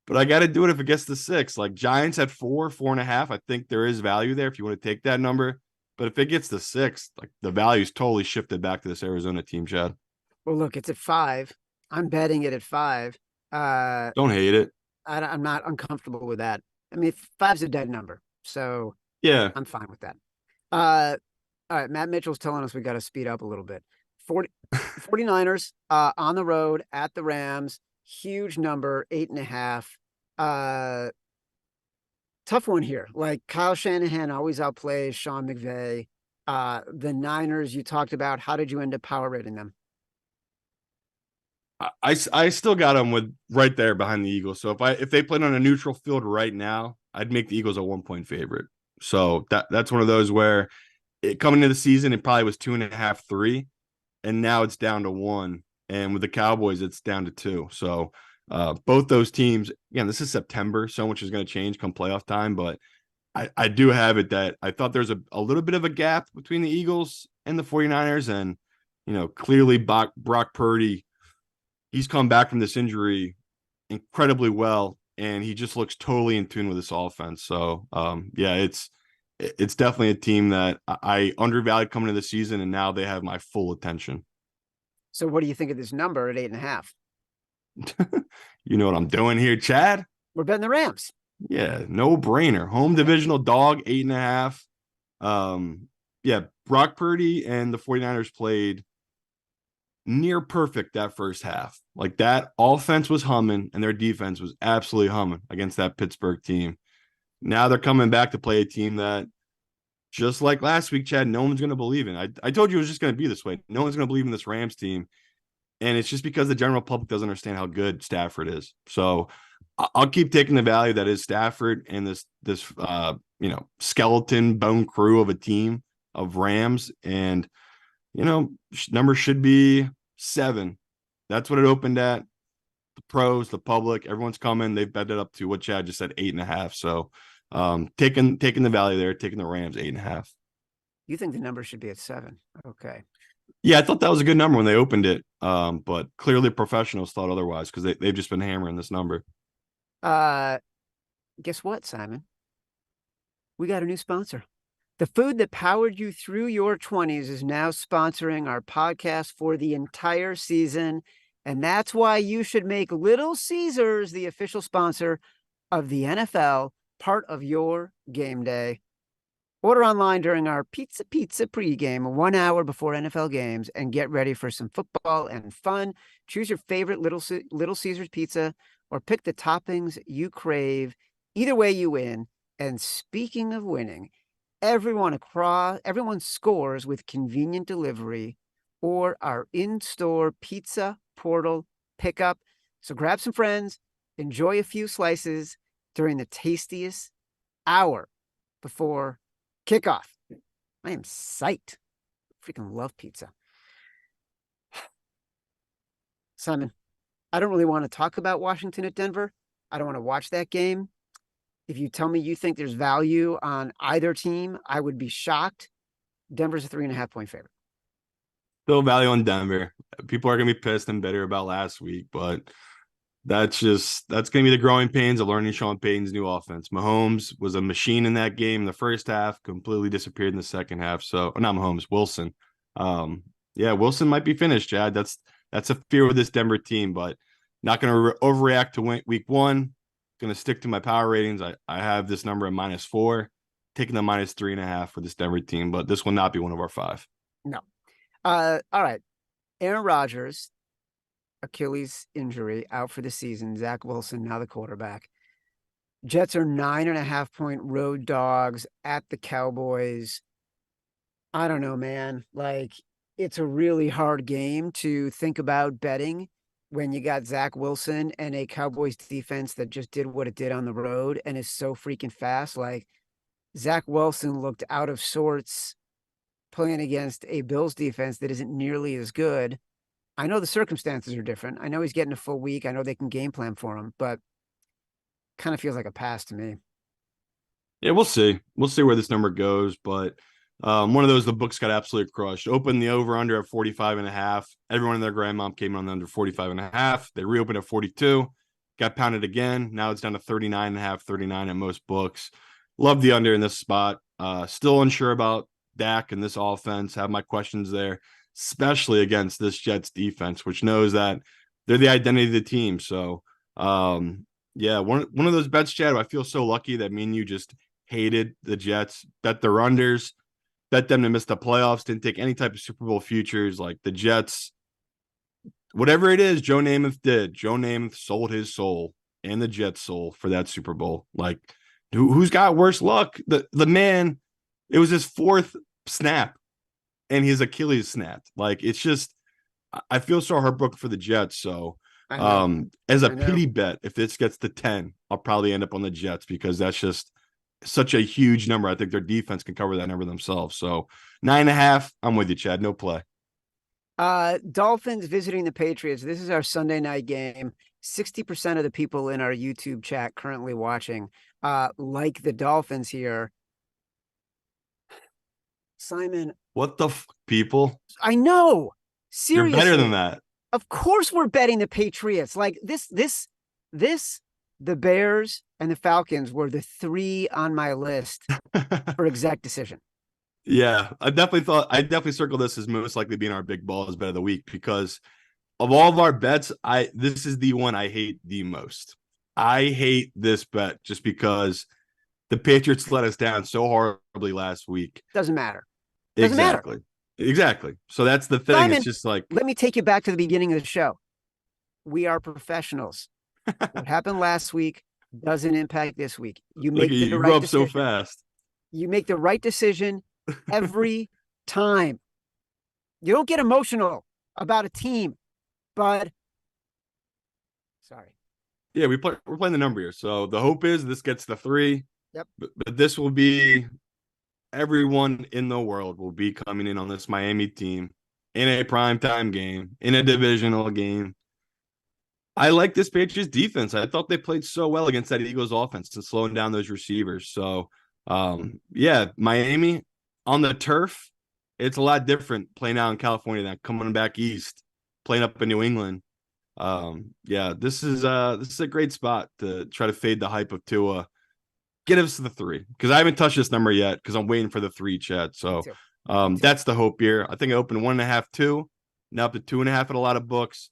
But I got to do it if it gets to 6. Like, Giants at 4.5, I think there is value there if you want to take that number. But if it gets to 6, like, the value's totally shifted back to this Arizona team, Chad.
Well, look, it's at 5. I'm betting it at 5.
Don't hate it.
I'm not uncomfortable with that. 5's a dead number, so
yeah,
I'm fine with that. All right, Matt Mitchell's telling us we got to speed up a little bit. 49ers on the road at the Rams. Huge number, 8.5. Tough one here. Like, Kyle Shanahan always outplays Sean McVay. The Niners you talked about, how did you end up power rating them?
I still got them with right there behind the Eagles. So if they played on a neutral field right now, I'd make the Eagles a 1-point favorite. So that's one of those where coming into the season, it probably was 2.5, 3, and now it's down to 1. And with the Cowboys, it's down to 2. So both those teams, again, this is September. So much is going to change come playoff time. But I do have it that I thought there's a little bit of a gap between the Eagles and the 49ers. And, clearly Brock Purdy, he's come back from this injury incredibly well. And he just looks totally in tune with this offense. So, it's definitely a team that I undervalued coming into the season. And now they have my full attention.
So what do you think of this number at 8.5?
You know what I'm doing here, Chad?
We're betting the Rams.
Yeah, no brainer. Home divisional dog, 8.5. Brock Purdy and the 49ers played near perfect that first half. Like, that offense was humming and their defense was absolutely humming against that Pittsburgh team. Now they're coming back to play a team that just like last week, Chad, no one's going to believe in. I told you it was just going to be this way. No one's going to believe in this Rams team. And it's just because the general public doesn't understand how good Stafford is. So I'll keep taking the value that is Stafford and this skeleton bone crew of a team of Rams. And, number should be 7. That's what it opened at. The pros, the public, everyone's coming. They've bet it up to what Chad just said, 8.5. So taking the value there, taking the Rams 8.5.
You think the number should be at 7? Okay.
Yeah, I thought that was a good number when they opened it. But clearly professionals thought otherwise because they've just been hammering this number.
Guess what, Simon? We got a new sponsor. The food that powered you through your 20s is now sponsoring our podcast for the entire season. And that's why you should make Little Caesars the official sponsor of the NFL, part of your game day. Order online during our Pizza pregame 1 hour before NFL games and get ready for some football and fun. Choose your favorite Little Caesars pizza or pick the toppings you crave. Either way, you win. And speaking of winning, everyone scores with convenient delivery or our in-store pizza portal pickup. So grab some friends, enjoy a few slices during the tastiest hour before kickoff. I am psyched. Freaking love pizza. Simon, I don't really want to talk about Washington at Denver. I don't want to watch that game. If you tell me you think there's value on either team, I would be shocked. Denver's a 3.5-point favorite.
Still value on Denver. People are going to be pissed and bitter about last week, but that's going to be the growing pains of learning Sean Payton's new offense. Mahomes was a machine in that game in the first half, completely disappeared in the second half. So, not Mahomes, Wilson. Wilson might be finished, Chad. That's a fear with this Denver team, but not going to overreact to week 1. Going to stick to my power ratings. I have this number at -4, taking the -3.5 for this Denver team, but this will not be one of our 5.
No. All right. Aaron Rodgers, Achilles injury, out for the season. Zach Wilson, now the quarterback. Jets are 9.5-point road dogs at the Cowboys. I don't know, man. It's a really hard game to think about betting when you got Zach Wilson and a Cowboys defense that just did what it did on the road and is so freaking fast. Zach Wilson looked out of sorts playing against a Bills defense that isn't nearly as good. I know the circumstances are different. I know he's getting a full week. I know they can game plan for him, but kind of feels like a pass to me.
Yeah, we'll see. We'll see where this number goes, but one of those the books got absolutely crushed. Opened the over-under at 45.5. Everyone and their grandmom came on under 45.5. They reopened at 42. Got pounded again. Now it's down to 39.5, 39 at most books. Love the under in this spot. Still unsure about Dak and this offense. Have my questions there, especially against this Jets defense, which knows that they're the identity of the team. So, one of those bets, Chad, I feel so lucky that me and you just hated the Jets, bet their unders, bet them to miss the playoffs, didn't take any type of Super Bowl futures. Like the Jets, whatever it is Joe Namath did, Joe Namath sold his soul and the Jets' soul for that Super Bowl. Like, who's got worse luck? The man, it was his 4th snap and his Achilles snapped. Like, it's just, I feel so heartbroken for the Jets. So, as a pity bet, if this gets to 10, I'll probably end up on the Jets because that's just such a huge number. I think their defense can cover that number themselves. So 9.5, I'm with you, Chad. No play.
Dolphins visiting the Patriots. This is our Sunday night game. 60% of the people in our YouTube chat currently watching like the Dolphins here. Simon.
What the people?
I know. Seriously.
You're better than that.
Of course we're betting the Patriots. Like this, the Bears and the Falcons were the 3 on my list for exact decision.
Yeah, I definitely circled this as most likely being our big balls bet of the week because of all of our bets, this is the one I hate the most. I hate this bet just because the Patriots let us down so horribly last week.
Doesn't matter.
Exactly. So that's the thing.
Simon,
it's just like,
let me take you back to the beginning of the show. We are professionals. What happened last week doesn't impact this week. You make
you
the
grew
right
up
decision.
so fast.
You make the right decision every time. You don't get emotional about a team, but sorry.
Yeah, we're playing the number here. So the hope is this gets the 3.
Yep.
But this will be everyone in the world will be coming in on this Miami team in a primetime game, in a divisional game. I like this Patriots defense. I thought they played so well against that Eagles offense and slowing down those receivers. So, yeah, Miami on the turf, it's a lot different playing out in California than coming back east, playing up in New England. Yeah, this is a great spot to try to fade the hype of Tua. Get us to the 3 because I haven't touched this number yet because I'm waiting for the 3, Chad. So, that's the hope here. I think I opened 1.5, 2, now up to 2.5 at a lot of books.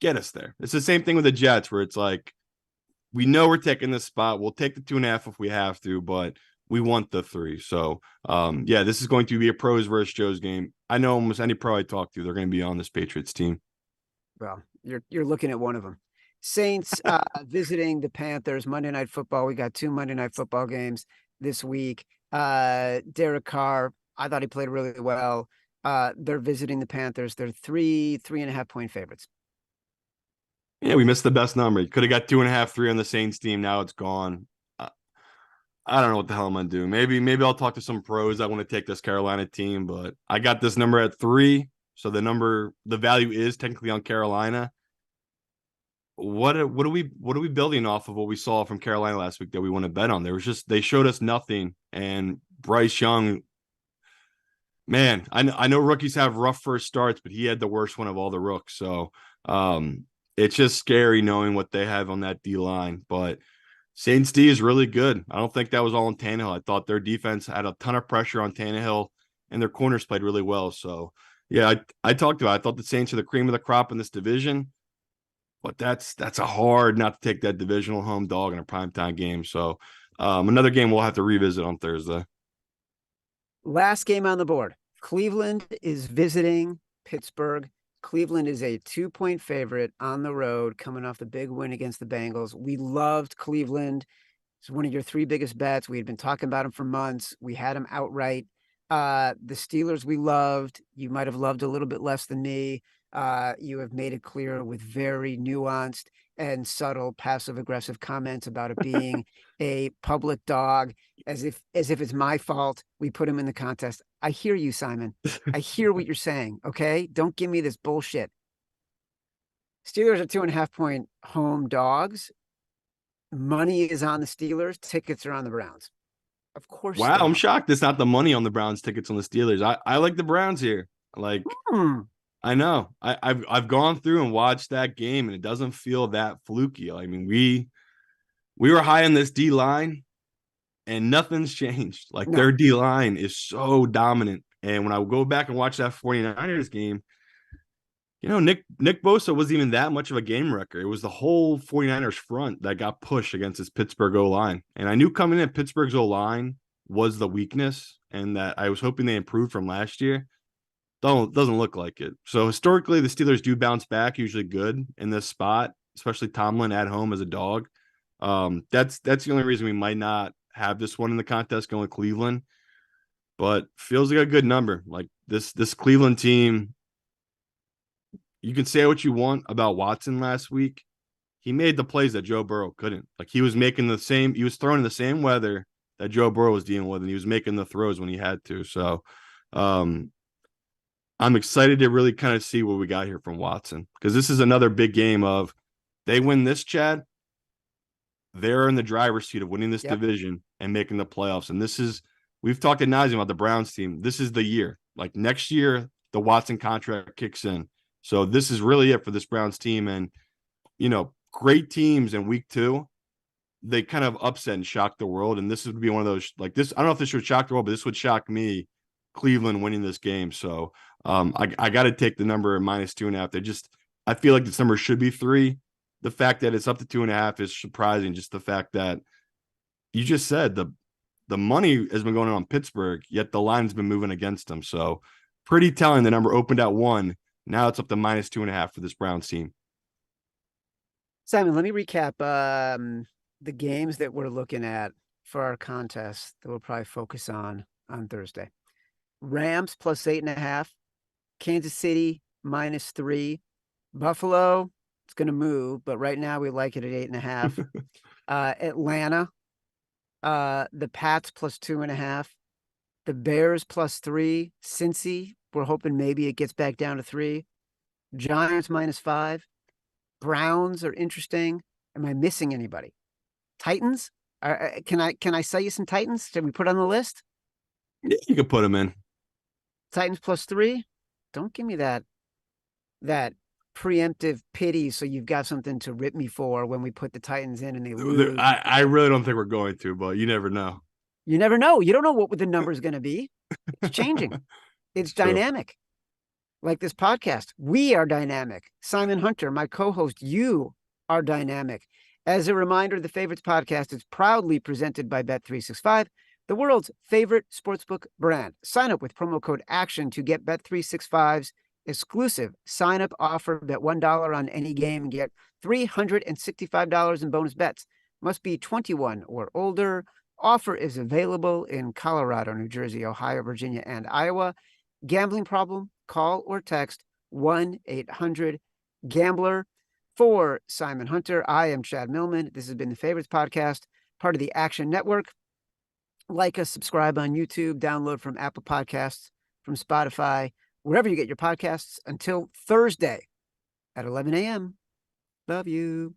Get us there. It's the same thing with the Jets where it's like, we know we're taking this spot. We'll take the 2.5 if we have to, but we want the 3. So, yeah, this is going to be a pros versus Joe's game. I know almost any pro I talk to, they're going to be on this Patriots team.
Well, you're looking at one of them. Saints visiting the Panthers Monday Night Football. We got 2 Monday Night Football games this week. Derek Carr, I thought he played really well. They're visiting the Panthers. They're 3.5 point favorites.
Yeah, we missed the best number. You could have got 2.5, 3 on the Saints team. Now it's gone. I don't know what the hell I'm gonna do. Maybe I'll talk to some pros that want to take this Carolina team, but I got this number at 3. So the value is technically on Carolina. What are we building off of what we saw from Carolina last week that we want to bet on? They showed us nothing. And Bryce Young, man, I know rookies have rough first starts, but he had the worst one of all the rooks. So it's just scary knowing what they have on that D line. But Saints D is really good. I don't think that was all in Tannehill. I thought their defense had a ton of pressure on Tannehill, and their corners played really well. So yeah, I talked about it. I thought the Saints are the cream of the crop in this division. But that's a hard not to take that divisional home dog in a primetime game. So another game we'll have to revisit on Thursday.
Last game on the board. Cleveland is visiting Pittsburgh. Cleveland is a 2-point favorite on the road coming off the big win against the Bengals. We loved Cleveland. It's one of your 3 biggest bets. We had been talking about them for months. We had them outright. The Steelers we loved. You might have loved a little bit less than me. You have made it clear with very nuanced and subtle passive-aggressive comments about it being a public dog, as if it's my fault we put him in the contest. I hear you, Simon. I hear what you're saying, okay? Don't give me this bullshit. Steelers are 2.5 point home dogs. Money is on the Steelers. Tickets are on the Browns. Of course.
Wow, I'm shocked it's not the money on the Browns tickets on the Steelers. I like the Browns here. Like, I know. I've gone through and watched that game, and it doesn't feel that fluky. I mean, we were high on this D line, and nothing's changed. Like, their D line is so dominant. And when I go back and watch that 49ers game, you know, Nick Bosa wasn't even that much of a game wrecker. It was the whole 49ers front that got pushed against this Pittsburgh O-line. And I knew coming in, Pittsburgh's O-line was the weakness, and that I was hoping they improved from last year. Doesn't look like it. So historically, the Steelers do bounce back, usually good in this spot, especially Tomlin at home as a dog. That's the only reason we might not have this one in the contest going with Cleveland. But feels like a good number. Like this Cleveland team, you can say what you want about Watson last week. He made the plays that Joe Burrow couldn't. Like he was throwing in the same weather that Joe Burrow was dealing with, and he was making the throws when he had to. So I'm excited to really kind of see what we got here from Watson, because this is another big game of they win this, Chad, they're in the driver's seat of winning this division and making the playoffs. And we've talked ad nauseum about the Browns team. This is the year. Like next year, the Watson contract kicks in. So this is really it for this Browns team. And, you know, great teams in week 2, they kind of upset and shock the world. And this would be one of those, like this, I don't know if this would shock the world, but this would shock me, Cleveland winning this game. So I got to take the number -2.5. I feel like this number should be 3. The fact that it's up to 2.5 is surprising. Just the fact that you just said the money has been going on Pittsburgh, yet the line's been moving against them. So pretty telling. The number opened at 1. Now it's up to -2.5 for this Browns team.
Simon, let me recap the games that we're looking at for our contest that we'll probably focus on Thursday. Rams plus 8.5. Kansas City -3. Buffalo, it's going to move, but right now we like it at 8.5. Atlanta, the Pats plus 2.5. The Bears +3. Cincy, we're hoping maybe it gets back down to 3. Giants -5. Browns are interesting. Am I missing anybody? Titans? Can I sell you some Titans? Should we put on the list?
Yeah, you can put them in.
Titans +3. Don't give me that preemptive pity so you've got something to rip me for when we put the Titans in and they lose.
I really don't think we're going to, but you never know.
You never know. You don't know what the number is going to be. It's changing. It's dynamic. Like this podcast, we are dynamic. Simon Hunter, my co-host, you are dynamic. As a reminder, the Favorites podcast is proudly presented by Bet365, the world's favorite sportsbook brand. Sign up with promo code ACTION to get Bet365's exclusive sign-up offer. Bet $1 on any game and get $365 in bonus bets. Must be 21 or older. Offer is available in Colorado, New Jersey, Ohio, Virginia, and Iowa. Gambling problem? Call or text 1-800-GAMBLER. For Simon Hunter, I am Chad Millman. This has been the Favorites podcast, part of the Action Network. Like us, subscribe on YouTube, download from Apple Podcasts, from Spotify, wherever you get your podcasts. Until Thursday at 11 a.m. Love you.